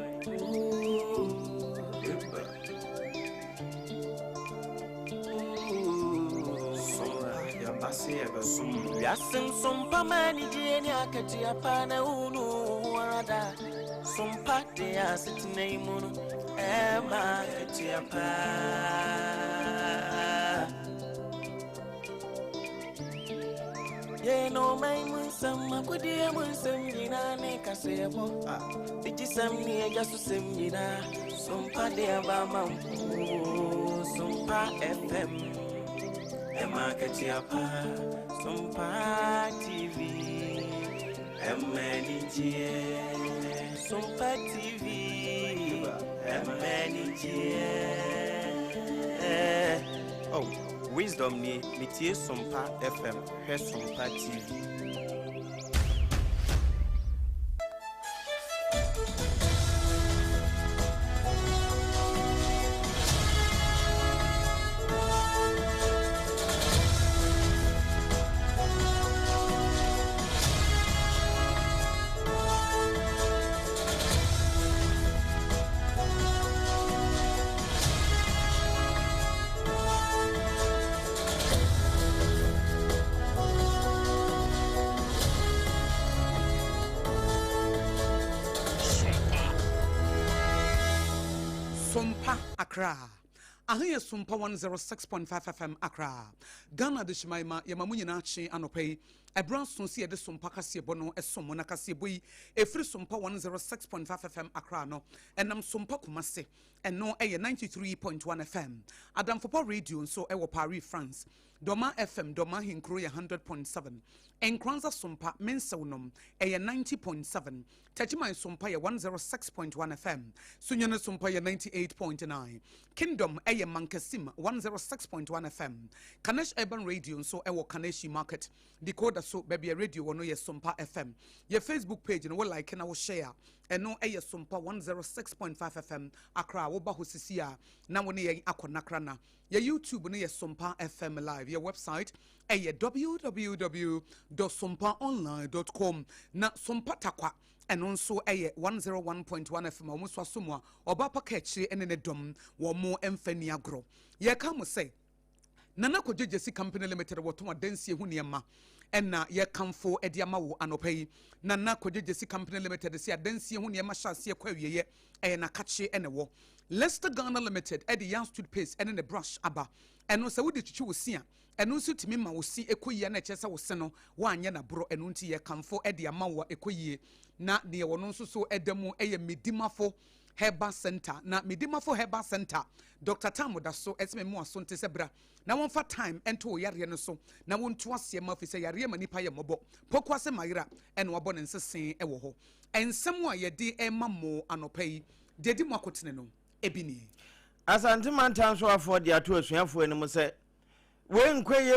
Yasin Sompa mani jeni akati apana unu wada Sompa de asit neimunu ema akati apa Ye no mai munsam akudi munsam yina ne kasebo Biji sam ni jasu sam yina Sompa de abama Sompa FM Emma Ketiapa, Sompa TV, Emma Sompa TV, Emma Oh, wisdom ni mitie Sompa FM, he Sompa TV. Sompa Accra. Ahia Sompa 106.5 FM Accra. Ghana de Shimaima Yamamunyina Chi Anopay. A brown son see the Sompa Casiebono, a Somona Casiebui, a free Sompa 106.5 FM Accra no, and I'm Sompa Kumase, and no a 93.1 FM. Adam Fopa Radio, so I Paris, France. Doma FM, Doma Hinkroya 100.7. And Kranza Sompa, Mensonum, a 90.7. Tachima Sompaya 106.1 FM. Sunyana Sompaya 98.9. Kingdom, a Mankasim 106.1 FM. Kanesh Urban Radio, so I Kaneshi Market. Decoder so baby a radio or no ye Sompa FM. Your Facebook page and what like and I will share. And no a Sompa 106.5 FM. Accra, Wobahusisia. Now when ye Aquanakrana. Your YouTube near Sompa FM Live. Your website www.sompaonline.com. Na Sompa Takwa and also 101.1 FM. Almost was somewhere or Bapa Ketchi and in a dom or more Emfeniagro. Ye come say Nana Kojesi Company Limited Watuma Densi Huniama. And na ye come for Ediama Anopay. Nana Kojesi Company Limited, see a Densi Huniama Shasi Quaye, and a catchy and a war. Leicester Ghana Limited, Eddie Young Street Pace, and in the brush abba. And also, what did you see? And also, to me, ma will see a quay and a chesa was seno, one yana bro and unti ye come for Eddie Amawa a quay. Not near one also so Edemo a Midima for Herba Center. Not Midima for Herba Center. Dr. Tamu da so esme mo asonte sebra. Na one for time and to yare no so. Na one to us ye mouth is a yare manipa ye mobo. Pokwase Maira and wabon and se ewoho. And somewhere ye de Emma mo anopay. Dedi Makotino. Ebini Asante mantan so afford dia to asuafo eni mo se we nkwaye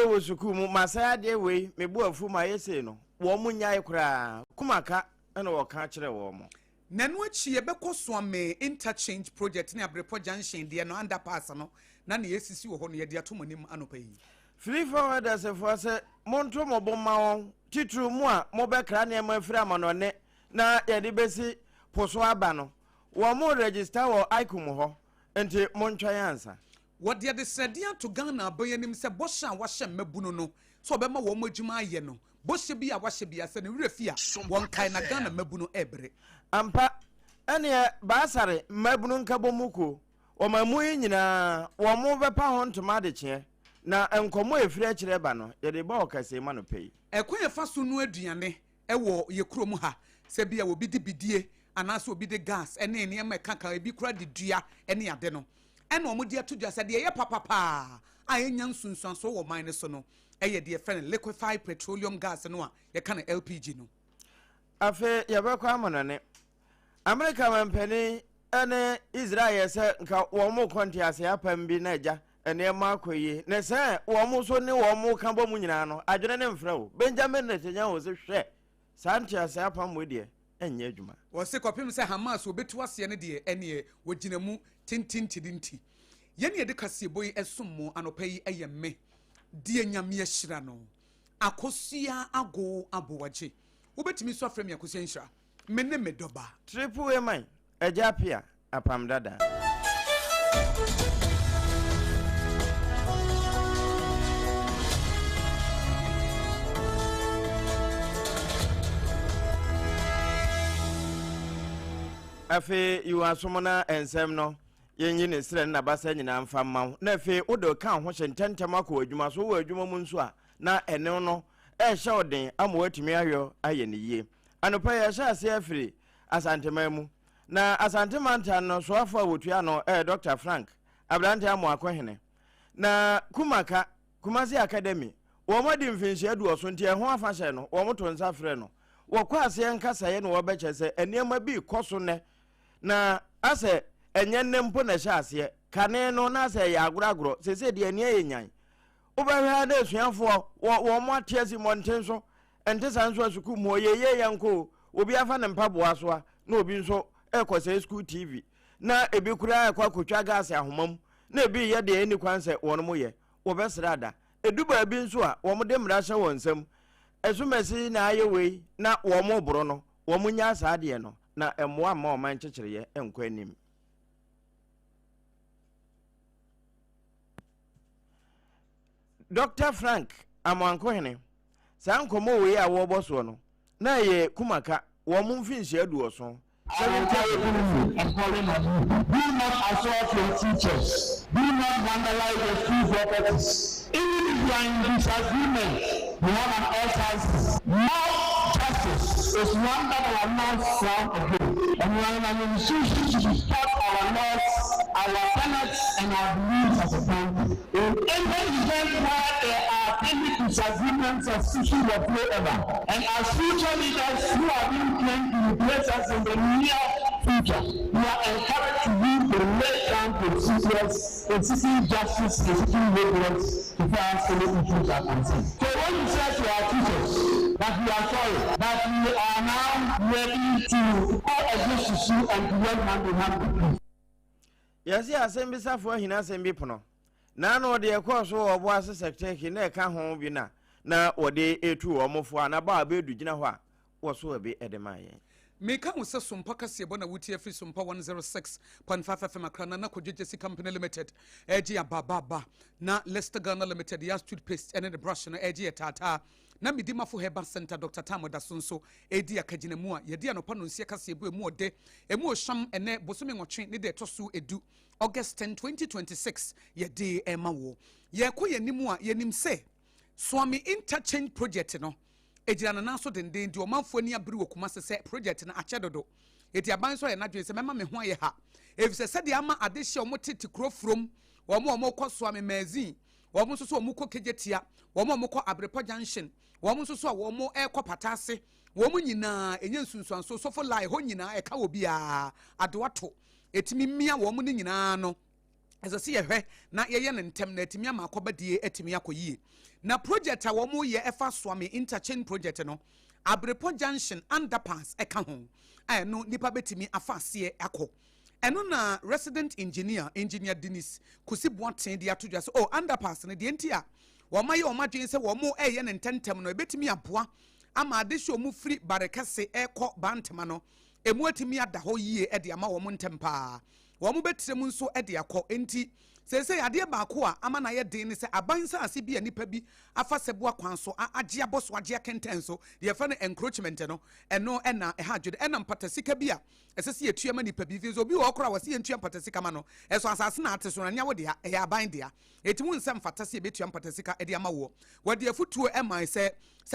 wo suku mu masaya de we mebu afu ma yese no wo mu nyae kra kumaka ena wo ka kire wo mo nanu achi ebekọ so ame interchange project ne abrepo junction de no underpass no na ne yesisi wo ho no ye de atomonim anopai free forward as for se monto mo bomma won titru mu a mo be kra ne ma afiri amanone na ye de besi poso aba no wo mo register wo icon ho enti montwa yansa what de said to Ghana boyanim se bosha wa hye mabuno no so be ma wo mo adwuma aye no boshe bi a wa hye bi ase ne werefia won kai na Ghana mabuno ebre ampa ene basare mabuno nkabomuko o mamu nyina wo mo be pa ho ntoma de kye na enkomo efiri a kire ba no ye de ba okase ma no pei ekoye fa so no aduane ewo ye krom ha se bia wo bidi bidie anaasɛ obi de gas ɛne nneɛma ɛkaka ebi kura de dua ɛne ade no ɛna ɔmo de ato dwa sɛ deɛ ɛyɛ papapaa a ɛnya nsunsuanso wɔ man no so no ɛyɛ deɛ fɛ no liquefied petroleum gas no a yɛka no LPG no afe yɛbɛkɔ amanane America mampani ɛne Israel yɛ sɛ nka wɔn mo kɔnte ase apam bi na agya nneɛma akɔyie na sɛ wɔn mo so ne wɔn mo ka bɔ mu nyinaa no adwene ne mfrɛ wo Benjamin Netanyahu sɛ hwɛ saa nte ase apam wo deɛ ɛnyɛ adwuma wɔse kɔpem sɛ Hamas obetu aseɛ no deɛ ɛneɛ wɔgyina mu tintintidinti yɛne yɛde kaseɛbɔ yi ɛsom mu anɔpa yi ɛyɛ me deɛ nyame ahyira no akosua ago abowagye wobɛtumi so afrɛ me akosua nhyira me ne me dɔba triple way man agya pia apam dada afe yiwasom na ensɛm no yenyi ne srɛ na basa nyina mfa maw na afe wode ka ho hye ntɛntɛm akɔ adwuma so wɔ adwuma mu nso a na ɛne no ɛhyɛ ɔden ama watumi ayɔ ayɛ ne yie anopa yɛ hyɛ ase afiri asantema mu na asantema ntan no so afɔ wotua no Dr. Frank abrante amo akɔhene na kumasi academy wɔn mɔdi mfinhyia du ɔso nti ɛho afa hyɛ no wɔn to nsa frɛ no wɔkɔ ase nkasaeɛ no wɔbɛkyɛ sɛ nneɛma bi kɔ so nɛ na asɛ enye nne mpo na hyɛ aseɛ kane no na asɛ yɛ agoragoro sese deɛ ani yɛ nyan wobɛhwɛ na esuafo wɔn mo ateɛ si mɔnten so ɛnte san so asuku mu yɛyɛ yanko obi afa ne mpaboa so a na obi nso ɛkɔ school TV na ebi kura ɛkɔ akotwa gas ahomam na ebi yɛ deɛ ani kwan sɛ wɔn mo yɛ wɔbɛsra ada eduba bi nso a wɔn de mmara hyɛ wɔn nsam esumasi na ayɛ wei na wɔn mo boro no wɔn mo nya saa deɛ no na ɛmoa ma ɔman kyekyereyɛ ɛnkɔ anim Dr. Frank Amankohene saa nkɔmɔ wei a wɔbɔ so no na yɛ kumaka wɔn mo mfinhyia du ɔso Do not assault your teachers. Do not vandalize your school properties. Even if you are in disagreement, you have an all-size. More justice is one that our laws frown against. And we are in an institution to be taught our laws, our tenets, and our beliefs as a country. In any event where there are any disagreements or issues whatsoever, and as future leaders who are being trained to replace us in the near future, we are encouraged to use the lay down procedures in seeking justice and seeking laborers to find any issues are concerned. So when you say to our teachers that we are sorry, that we are now ready to coexist with you and to work hand in hand with you. Yes, asɛm bisa fo hina asɛm bi pono na no de ekɔ so obo ase secretary na ɛka ho bi na wɔde etu ɔmofo na ba abedu gyina hɔ a wɔ so abi edemaye Meka wo se Sompa kaseɛbɔ na wutie fi Sompa 106.5 FM Accra na Kojije Si Company Limited eji ababa na Leicester Ghana Limited ya toothpaste ene the brush no eji etata na Midimafo Herbal Center Dr. Tamo Dasonso edi akagina mu a yedi anopa no nsie kaseɛbɔ emu ode emu osham ene bosome nwotwe ne de toso edu August 10 2026 yedi ema wo ye kɔ yenimu a yenim se Swami Interchange Project no ejira na so denden di omanfo ani abiri wokuma se project na ache dodo eti aban so ye na dwen se mema me ho aye ha efise se de ama adehye omotete krofrom omo kɔ Swami magazine omo so omo kɔ kejetia omo kɔ Abrepo Junction omo so omo ekɔ patase omo nyina enye nsunsuanso so for lie ho nyina eka obi a adewato etimi mia omo ni nyina no as I see a way, na ye yen ntem na etimi ama akoba die etimi akoyie. Na project a wo mo ye efa Swami Interchange project no, Abrepo Junction underpass eka ho. No nipa betimi afa ase akọ. Eno na resident engineer Dennis Kusibuaten de ato dwa so underpass ne de ntia. Wo ma ye o ma dwen se wo mo eye ne ntentem no ebetimi aboa ama ade hye o mu free barekase ekọ bantema no. Emu etimi ada ho yie e de ama wo mo ntempa. Wo mu betre mu nso e de akọ enti sese ade ba ko a ama na ye den ne se abansa ase bi anipa bi afa sebo akwan so agye aboso agye kenten so de fa no encroachment no eno na e ha dwede ena mpatasika bi a esese ye tuama nipa bi fi so bi wo kora wase ye tuama mpatasika ma no eso asase na ate so na nya wo de ha e aban de a etimu nsem fatase be tuama mpatasika e de ama wo de afutuo e man se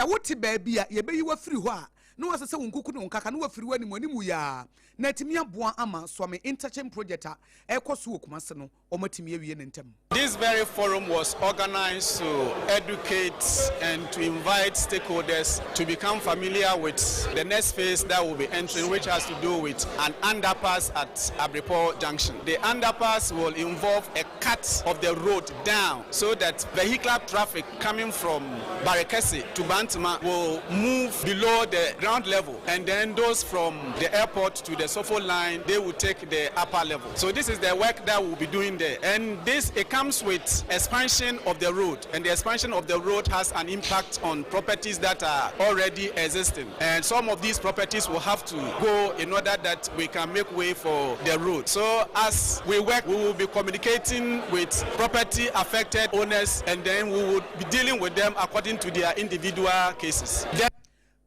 wote ba bi a ye beyi wa firi ho a no was say unkuku no nkaka no afiri wani mu animu ya na timi aboa ama so me interchange project a ekoso okumase no omatimi awie ne ntem. This very forum was organized to educate and to invite stakeholders to become familiar with the next phase that will be entering, which has to do with an underpass at Abripo Junction. The underpass will involve a cut of the road down so that vehicular traffic coming from Barekese to Bantama will move below the ground level, and then those from the airport to the Sofo line, they will take the upper level. So this is the work that we'll be doing there, and this it comes with expansion of the road, and the expansion of the road has an impact on properties that are already existing, and some of these properties will have to go in order that we can make way for the road. So as we work, we will be communicating with property affected owners, and then we will be dealing with them according to their individual cases.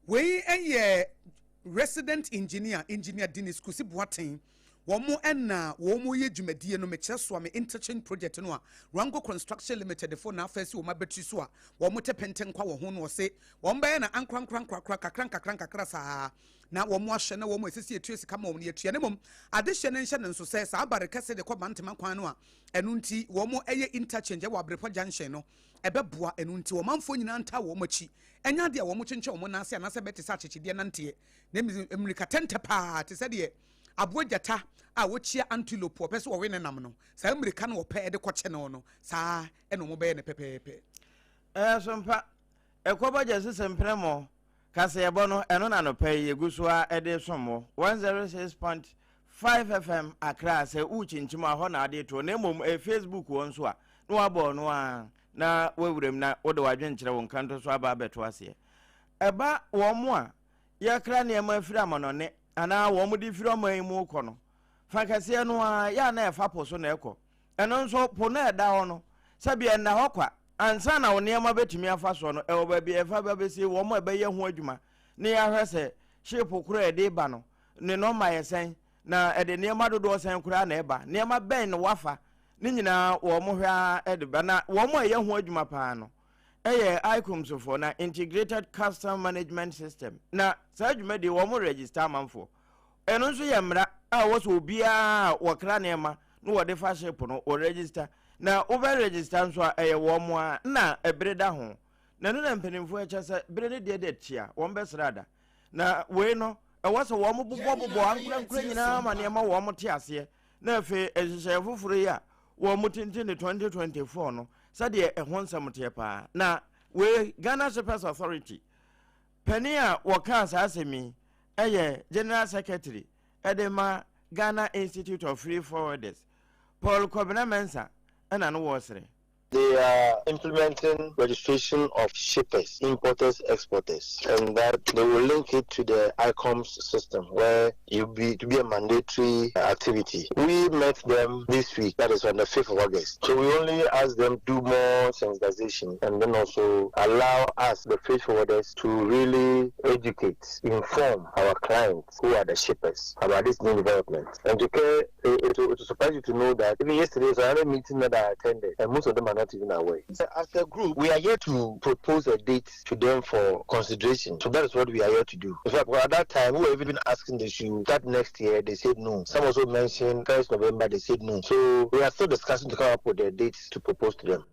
We a resident engineer Dennis Kusi Boateng womo enna womo ye dwumadie no meche so me interchange project no a Rango Construction Limited for na first wo mabetri so a womo tepenten kwa wo ho no se won be na ankran saa na womo ahye na womo esisi etu esika ma womo ne etua ne mom ade hye ne nhye ne nso se saa barekase de kwa bantema kwan no a enu nti womo eye interchange wa Abripo Junction no ebeboa enu nti wo manfo nyina nta wo machi enya de wo mo kyenche wo na ase na se beti sa kyekide na nte na emrika tente pa te se de abojata a wochia antelope opese wo we ne nam no sa amerika no opɛ de kɔkye no no saa eno mo bɛyɛ ne pepepe Sompa ekoba jese sempremo kase yebo no eno na no pɛ yeguso a ede somo 106.5 FM Accra se uchinchima ho na ade to na mom Facebook won so a no abo no a na wewurem na wode wadwenkyere won kanto so aba beto ase eba wo mo a yakra ne ma afiri amanone ana wo mo di firi oman mu kɔ no fakase no a ya na efa poso na ekɔ eno nso po na eda ho no sabi na hɔ kwa ansa na wo ne ma betumi afa so no ewo ba bi efa ba besi wo mo ebe ye ho adwuma ne ya hwese shepo kura ede ba no ne no ma yesen na ede ne ma dodo sen kura na eba ne ma ben no wafa ne nyina wo mo hwa ede ba na wo mo ye ho adwuma pa no eye icom so for na integrated customer management system na sa adwuma de wo mo register manfo eno nso ye mra a wo so bia wo kra ne ma no wo de fa ship no wo register na over register nso a eye wo mo a na ebreda ho na no na mpanimfo a kyase brede de tia wo mbesrada na we no e wo so wo mo bobo ankura nyina ma ne ma wo mo te ase na afi ehye fufuru ya wo mo tintin 2024 no sade ehon samte pa na we Ghana Shippers Authority penia woka asemi eye General Secretary edema Ghana Institute of Free Forwarders Paul Kobina Mensa ana no wosre. They are implementing registration of shippers, importers, exporters, and that they will link it to the ICOMS system where to be a mandatory activity. We met them this week, that is on the 5th of August. So we only ask them to do more sensitization and then also allow us, the freight forwarders, to really educate, inform our clients who are the shippers about this new development. And it will surprise you to know that even yesterday was another meeting that I attended, and most of them are not even aware. As a group, we are here to propose a date to them for consideration. So that is what we are here to do. In fact, at that time, we were even asking they should start next year. They said no. Some also mentioned 1st November. They said no. So we are still discussing to come up with the dates to propose to them.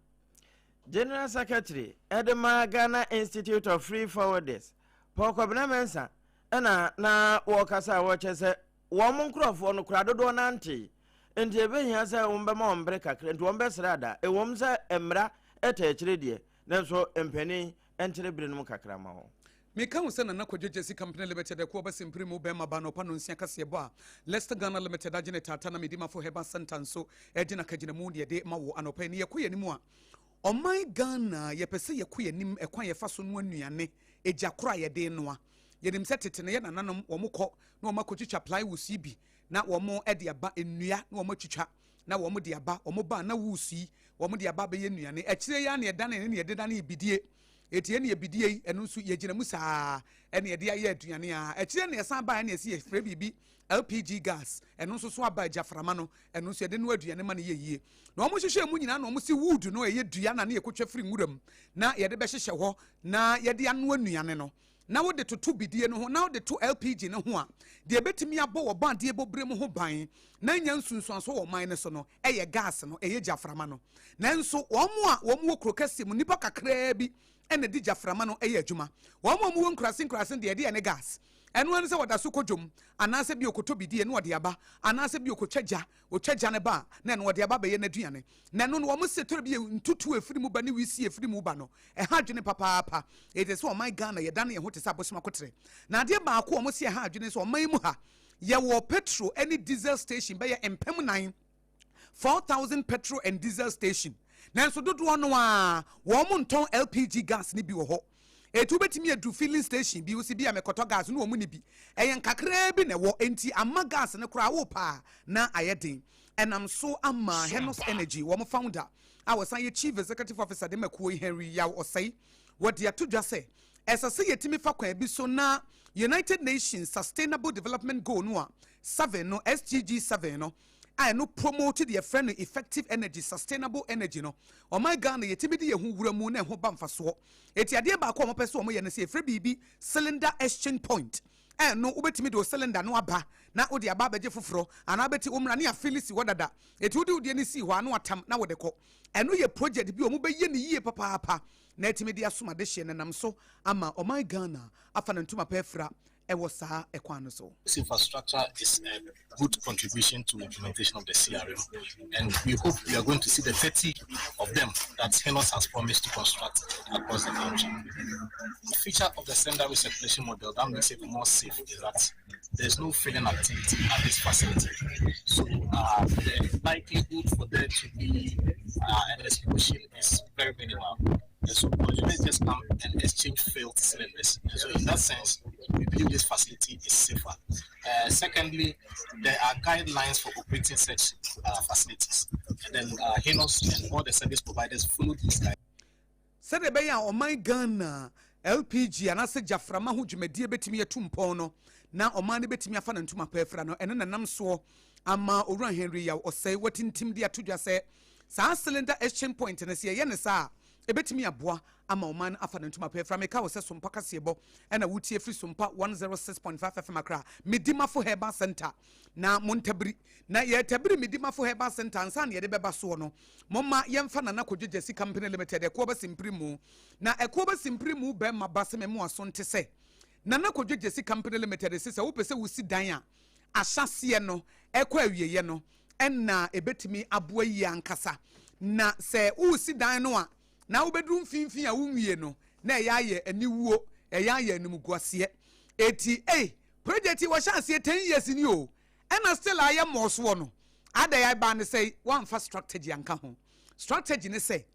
General Secretary, Edema Ghana Institute of Free Forwarders, Paul Kobina Mensa, na wakasa watches woman crofo no krado do nanti. Enti ebe hia se wombe ma ombre kakre enti wombe srada e wom se emra etechire die nanso empani entere bire no kakra ma ho meka wo se na nakwadwegye company limited ko ba simpre mu be ma ba no pa no nsia kase bo a Leicester Ghana Limited agene tata na medima fo heba center so egina kagina mu de ma wo anopa ni yekoye nimu a oman Ghana yepese yekoye nim ekwan yefa so no anuane ejakora ye de noa yedim se tetene ye nananom wo mukọ na wo makotwitwa plywood bi na wo mo ede aba enua na wo matwitwa na wo mo de aba wo mo ba na wusi wo mo de aba be ye nuane akire ya na ye dan ne ye de dan ebidie etie ne ebidie enu nso ye gina mu saa ene ye de aye aduane a akire ne san ba na ye se frɛ bibi LPG gas enu nso so aba jaframa no enu nso ye de no aduane ma na ye yie na wo mo hwehwe mu nyina na wo mo si wood no ye dua na ye kotwa firi nguram na ye de be hwehwe ho na ye de ano anuane no na wo de to bidie no ho na wo de to LPG no ho a de betimi abo wo ban de bobre mu ho ban na nya nsunsuanso wo man ne so no eye gas no eye jaframa no nanso wo wo krokasi mu nipa kakra bi ene di jaframa no eye adwuma wo wo nkrasin de ene gas enu anu se wada so kodwom anase bi okoto bidie no wode aba anase bi okotwaja ne ba na eno wode aba be ye naduane na eno no wo setoro bi ntutu efiri mu ba ne wisi efiri mu ba no ha adwene papa it is so my Ghana ye dan ye ho te sa bosoma kotre na ade ba ko wo se ha adwene so man mu ha ye wo petrol any diesel station be ye empem 9 4,000 petrol and diesel station nanso dodo no a wo mo nton LPG gas ni bi wo ho etu betimi edu filling station bi wosi bi amekoto gas no wo mu ni bi eyen kakra bi na wo enti amma gas ne kura wo pa na ayedin enam so ama Henos Energy wo mo founder awosan ye chief executive officer de makuo Henry Yaw osai what dia to just say esase yetimi fa kwa bi so na United Nations Sustainable Development Goal no 7 no SDG 7 no I no promoted your friend effective energy, sustainable energy no. Oh my God, yetimi de yehu wura mu na ho bamfa so. Eti ade ba ko mo pese mo ye ne se free bibi cylinder exchange point. No ubetimi do cylinder no aba na odi aba beje foforo ana beti umra ne afilisi wodada. Eti odi ne si ho anu atam na wode ko. Eno ye project bi o mo be ye ne yie papa na etimi de asoma de hye nenam so ama oh my Ghana afa na ntuma pefra. This infrastructure is a good contribution to the implementation of the CRM, and we hope we are going to see the 30 of them that Henos has promised to construct across the country. The feature of the cylinder recirculation model that makes it more safe is that there's no filling activity at this facility. So the likelihood for there to be an explosion is very minimal. And so consumers just come and exchange failed cylinders. And so in that sense, we believe this facility is safer. Secondly, there are guidelines for operating such facilities. And then Henos and all the service providers follow these guidelines. Said be ya o my Ghana LPG anase jaframa ho dwumadie betimi atumpo no na o man betimi afa na ntuma pefra no eno nanam so ama owura Henry Yaw osai watintim de atodwa se saa cylinder exchange point na se ye ne saa ebetimi aboa ama oman afa na ntuma pefra me ka wo se Sompa kasebo na wutie free Sompa 106.5 FM akra medimafo Herbal Center na montabri na ye tabri medimafo Herbal Center ansa na ye de beba so no momma yemfa na nakodwegye si company limited e ko ba simprimu na e ko ba simprimu be ma baseme mu aso nte se na nakodwegye si company limited se wo pese wo si dan a ahyase no e ko awieye no enna ebetimi aboa yi ankasa na se wo si dan no a na ubedrum finfin a wunwie no na eyaye aniwuo eyaye animguase eti project wa chance 10 years ni o ena still aye moso no ada ya ba ne say one for strategy anka ho strategy ne say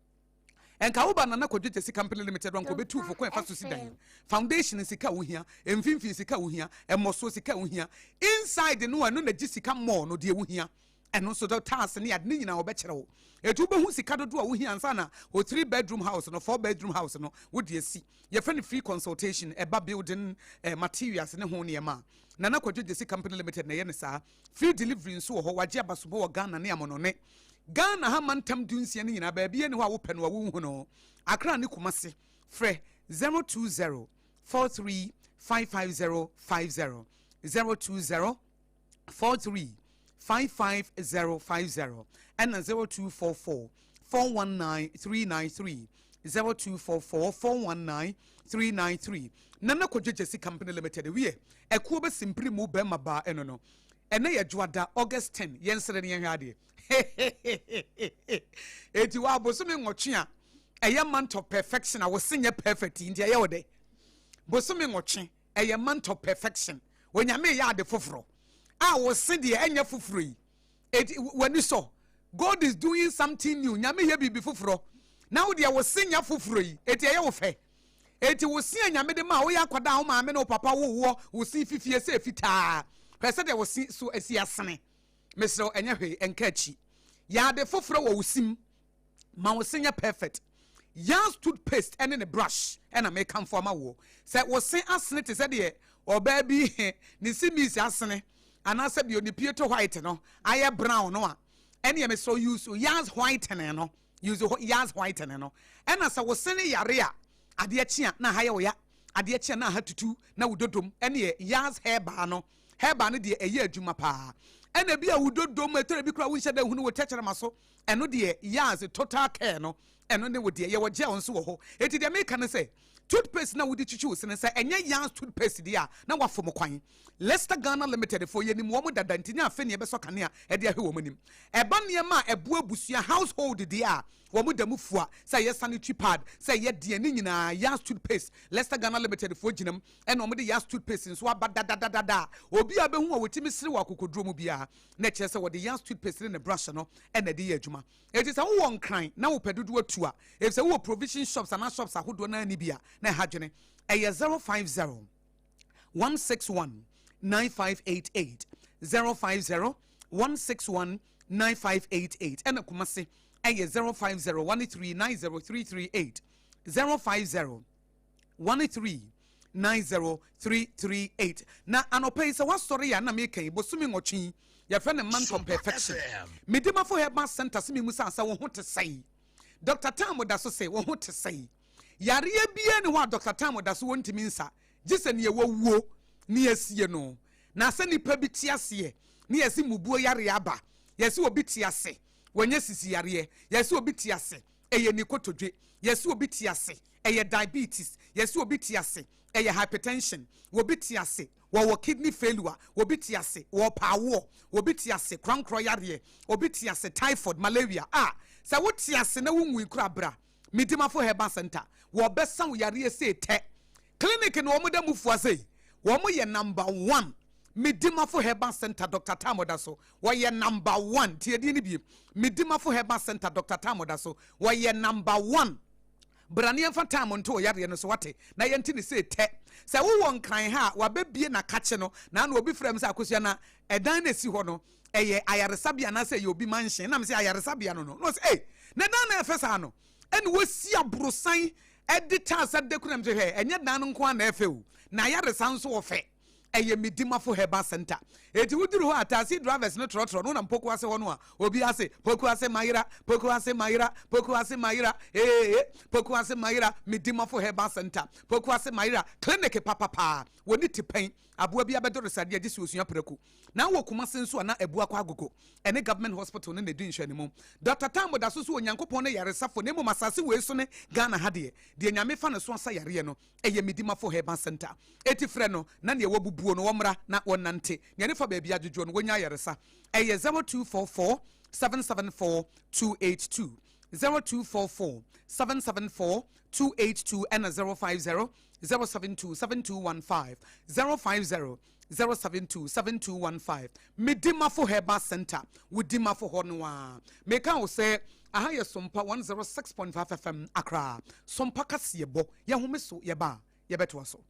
enka wo ba na kodwete si company limited wan ko betu fo ko fa so si dan foundation sika wo hia emfinfin sika wo hia emoso sika wo hia inside no anu na gisika more no de wo hia eno so the task ne ad nyina wo be kire wo etu be hu sika dodo a wo hia ansa na o 3 bedroom house no 4 bedroom house no wo de asi ye friend free consultation eba building materials ne ho ne ma na kodwete si company limited na ye ne saa free delivery nso ho waje abasobo wo Ghana ne amono ne Ghana ha mantam dunsia ne nyina ba bia ne ho a wo pe no wo hu no akra ne kumase frɛ 020 43 55050 020 43 55050 and 0244 419 393 0244 419 393 nana kodwegye si company limited we ekuo be simpri mu be maba eno no ene ye dwada August 10 yensere ne yehwa ade eti wa bosome nwotwe a eye month of perfection a wo senye perfect ndi eye wode bosome nwotwe eye month of perfection wonyame ya ade foforo wo se de enya foforo yi when you saw God is doing something new nyame ye bibi foforo na wo de wo se nya foforo yi eti eye wo fe eti wo se nyame de ma wo ya kwada wo maame no papa wo si fifie se fitaa pese de wo si so asi asene mesro enya hwe enka chi ya de foforo wo sim ma wo se nya perfect yas toothpaste and in a brush and I make come for my wo say wo se asene te se de o ba bi ni simi si asene ana se bi oni pieto white no aye brown no a ene ye me so use yas whitening no use yas whitening no ena se wo se ne yare a ade a chia na haye wo ya ade che na hatutu na wudodom ene yas hairbar no de eye adwuma pa ene bia wudodom etere bi kra wo hye da hunu wo techere maso eno de yas total care no eno ne wo de ye wo je won so wo ho eti de make kan say toothpaste na wudi chichi usene say enye yas toothpaste dia na wafom kwan Leicester Ghana Limited for yenim wo mo dadanti nya afa ne be so kane a e de ahwe wo manim eba ne ma ebu abusua household dia wo mo damufua say yes sanitary pad say ye de ne nyina yas toothpaste Leicester Ghana Limited for ginam e no mo de yas toothpaste nso abadadadada obi abehu a wotimi sire wa kokodro mu bia na che say wo de yas toothpaste ne brush no e na de ye adwuma it is a wo nkran na wo pedudu atu a if say wo provision shops and shops ahodo na ni bia na hadwene eye 050 161 9588 050 161 9588 and kumase eye 050 1390338 050 1390338 na anope se wa story ya na meka ibosumi ngotwi ya fe ne man from perfection medima for herbal center se me musa asa wo ho te sai Dr. Tamo da so say wo ho te sai yare bia ne ho Dr. Tamo da so wontimi nsa gise ne ye wuo ne asie no na se nipa bi tiase ne yesi mubuo yare aba yesi obi tiase wonye sisi yare yesi obi tiase eye ni kotodwe yesi obi tiase eye diabetes yesi obi tiase eye hypertension obi tiase wo kidney failure obi tiase wo pawo obi tiase krankro yare obi tiase typhoid malaria se wo tiase na wo nwi kura bra midimafo herbal center wo besa wo yare se te clinic no mo da mufu asei wo mo ye number 1 midimafo herbal center Dr. Tamoda so wo ye number 1 tie di ni bi midimafo herbal center Dr. Tamoda so wo ye number 1 brane mfa time nto yare no so wate na ye ntini se te se wo won kan ha wa bebie na kache no na na obi frem se akosua na edan na si ho no eye ayaresabia na se ye obi manhye na me se ayaresabia no no se na dan na efesa no ene wo si abrosan editor said de kunam je he enye dan nko na efewu na ayaresan so wo fe eye midimafo herbal center eti wuduru ho atasi drivers no trotro no na mpoko ase ho no a obi ase poko ase mayira poko ase mayira poko ase mayira poko ase mayira midimafo herbal center poko ase mayira clinic papa woni tipen aboa bia bedo resade agisi osua preku na wo kuma senso na ebu akwa agogo ene government hospital ne nedu nhwani mum Dr. Tambo da so onyankopon ne yaresafo ne mu masase we so ne Ghana hade de nyame fa ne so asa yare no eye midimafo herbal center eti frɛ no na ne wabu buo no womra na wonante nyane fa baabi adwodwo no wonya yaresa eye 0244 774 282 0244 774 282 and 050 072 7215 050 072 7215 midimafo herbal center wudimafo honwa meka wo say aha ye Sompa 106.5 FM Accra Sompa kasebo ye homeso ye ba ye beto so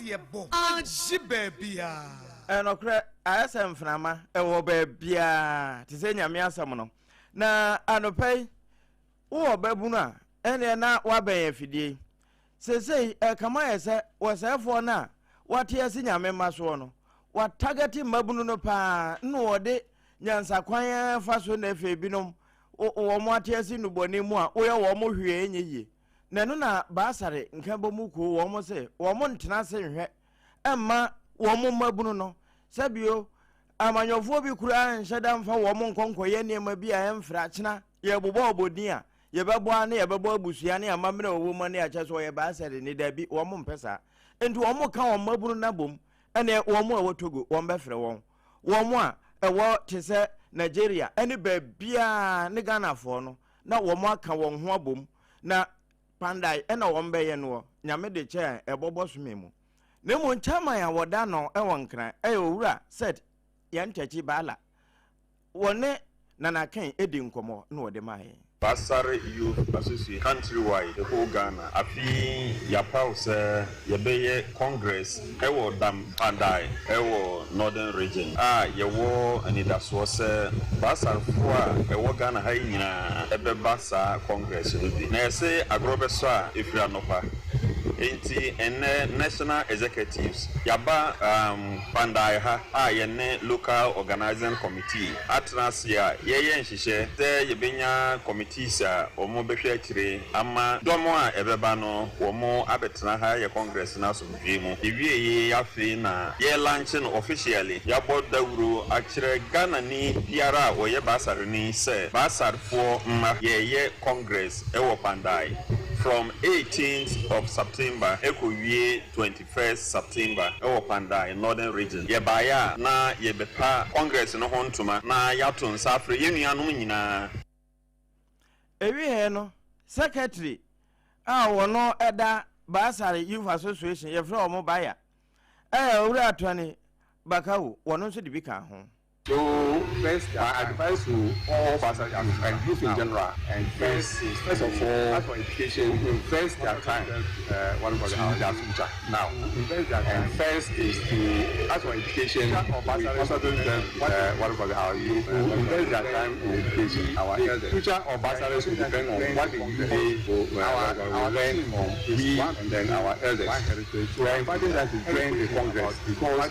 Yebo aji bebia enokre asem frama ewo bebia ti se nyame asem no na anopai wo babunu a ene na waben afidie sesei kama yese wosefo na wate ase nyame maso no watagati mabunu no pa no wode nyansa kwan faso na efe binom wo mo ate ase nuboni mu a wo ye wo mo hwie enye na no na basare nka bomu ko wo mo se wo mo ntena se hwe emma wo mo mabunu no sabio amanyofo bi kura nhyeda mfa wo mo nkonkoye ne ma bi a emfra kyena ye bobo obodin a ye bebo ane ye bebo abusua ne amamre wo mo ne ache so ye basare ne da bi wo mo mpesa enti wo mo ka wo mabunu na bom ene wo mo a wotogo wo mbefre wo mo a ewo tese Nigeria ene ba bia ne Ghana fo no na wo mo aka wo ho abom na pandai ena wombe no nyame de che ebobo somemu ne mu nchama ya woda no ewonkran owura said ya ntachi bala wone na na kan edi nkomo na wode mai Basari Youth Association countrywide, the whole Ghana. Afi yapao se yebeye Congress ewo dam Pandai ewo Northern Region. Yewo anidaso se Basari fua ewo Ghana hai nyina ebe basa Congress nubi. Na yese agrobeso ifra nopa. Enti ene national executives yaba Pandai ha yene local organizing committee atnasia yeye nhihye te yebenya committees omo behwe akire ama domo a ebeba no omo abetena ha ye congress na so mu ewie ye yafe na ye launching officially ya bodawuro akire Ghana ni piara oye basare ni se basarfo ma ye congress ewo Pandai from 18th of September ekowie 21st September ewo Pandai Northern Region ye baya na ye bepa congress no hontuma na yato nsafre yenuanum nyina ewie no secretary wono eda Basari Youth Association ye fra omo baya owura atwane bakawo wono nso de bi ka ho. So first, I advise to all Basari and youth in general. And first of all, as for education, invest their time. What about their future now? And first is to, as for education, also do what about our youth? Invest their time in education. Our future of Basari will depend on what they our learn from we and then our elders. So we are inviting them to join the Congress because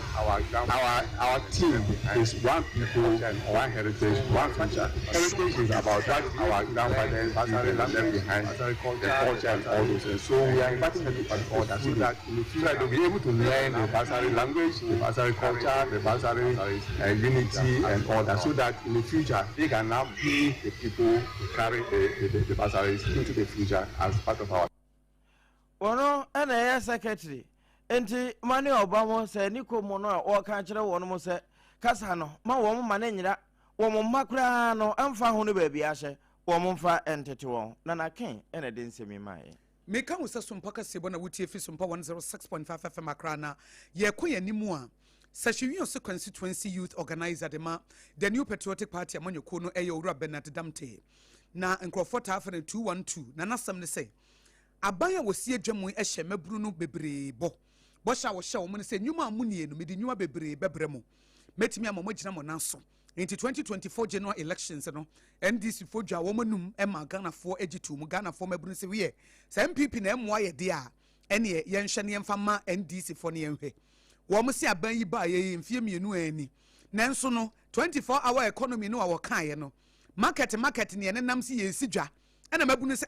our team is one people, one heritage, one future. Heritage is about what our grandfathers left behind, the culture and all those things. So we are inviting them to participate so that they'll be able to learn the Basari language, the Basari culture, the Basari unity and all that, so that in the future they can now be the people who carry the Basaris into the future as part of our. Ono ena secretary enti mani obamo se niko mono o ka kire wono mo se kasa no ma wo mo mane nyira wo mo makura no amfa ho no ba bi ahye wo mo mfa entete won na na ken ena de nsemi mai meka wo se Sompa kasebo na wutie fi Sompa 106.5 FM akrana ye ko yanimu a Sackey constituency youth organizer de ma the new patriotic party amanyoko no eyo owura Bernard Damte na nkrofota afa 212 na nasam ne say abaya wosie dwamu ehye maburu no bebre bo sha wo hye wo ne say nyuma amunie no medi nyuma bebre bebre mo metimi amamo gina mo nanso into 2024 general elections no NDC for dwa wo manum ema Ghana for egitu mu Ghana for maburu se we say MPP na emo aye de a ene ye nhwe ne mfa ma NDC for ne nhwe wo mo se aban yi ba ye mfie mienu ani nanso no 24-hour economy no wa kan ye no market ne nenam se ye sidwa ena maburu se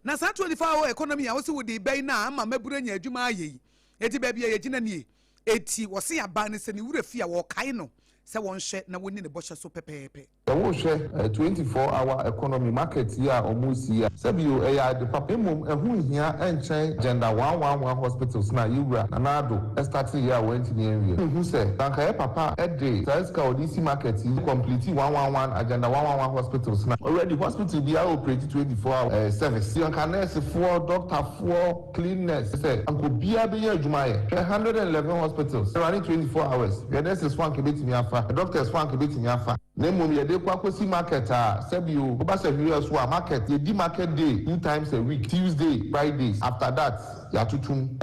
na sa 24-hour economy a wo se wo de ban na ama maburu nya adwuma aye eti ba bia ye gina nie eti wo se aban ne se ne wura fi a wo kai no se won hwe na woni ne bosha so pepepe wo hwe 24-hour economy market here omusi ya sabio eya de papemom ehu hia enchen gender 111 hospitals na yura na nado start here went in area who say tanka papa every Saska odisi market complete 111 agenda 111 hospitals na already hospital be operate 24-hour service tanka nurse for doctor for cleaners say anko bia be adwuma ye 111 hospitals running 24 hours the nurses one ke betimi afa the doctors one ke betimi afa nemom ye de kwakosi market sebio oba severe so market ye di market day 2 times a week Tuesday Fridays after that ya tutum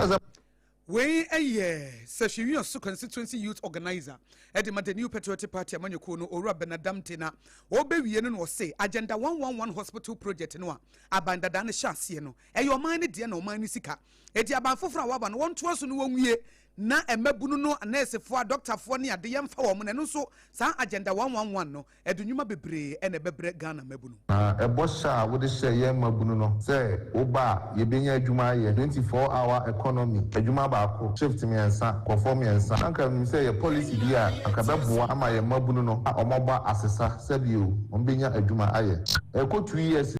we Sackey constituency youth organizer edema the new patriotic party amanyoko no owura Bernard Damte na obewie no say agenda 111 hospital project no a abandada ne hyase no eyo man ne de na oman ne sika eti abanfoforo awaba no won to so no wonwie na emabunu no nurse-fo doctor-fo ne ade yemfa wo no so sa agenda 111 no edunwuma bebre ene bebre Ghana mabunu ebosha wo de hye ye mabunu no say oba ye benya adwuma ye 24-hour economy adwuma baako shift miensa conform miensa anka mi say ye policy dia akabeboa ama ye mabunu no omoba asesa sabio ombenya adwuma aye eko 2 years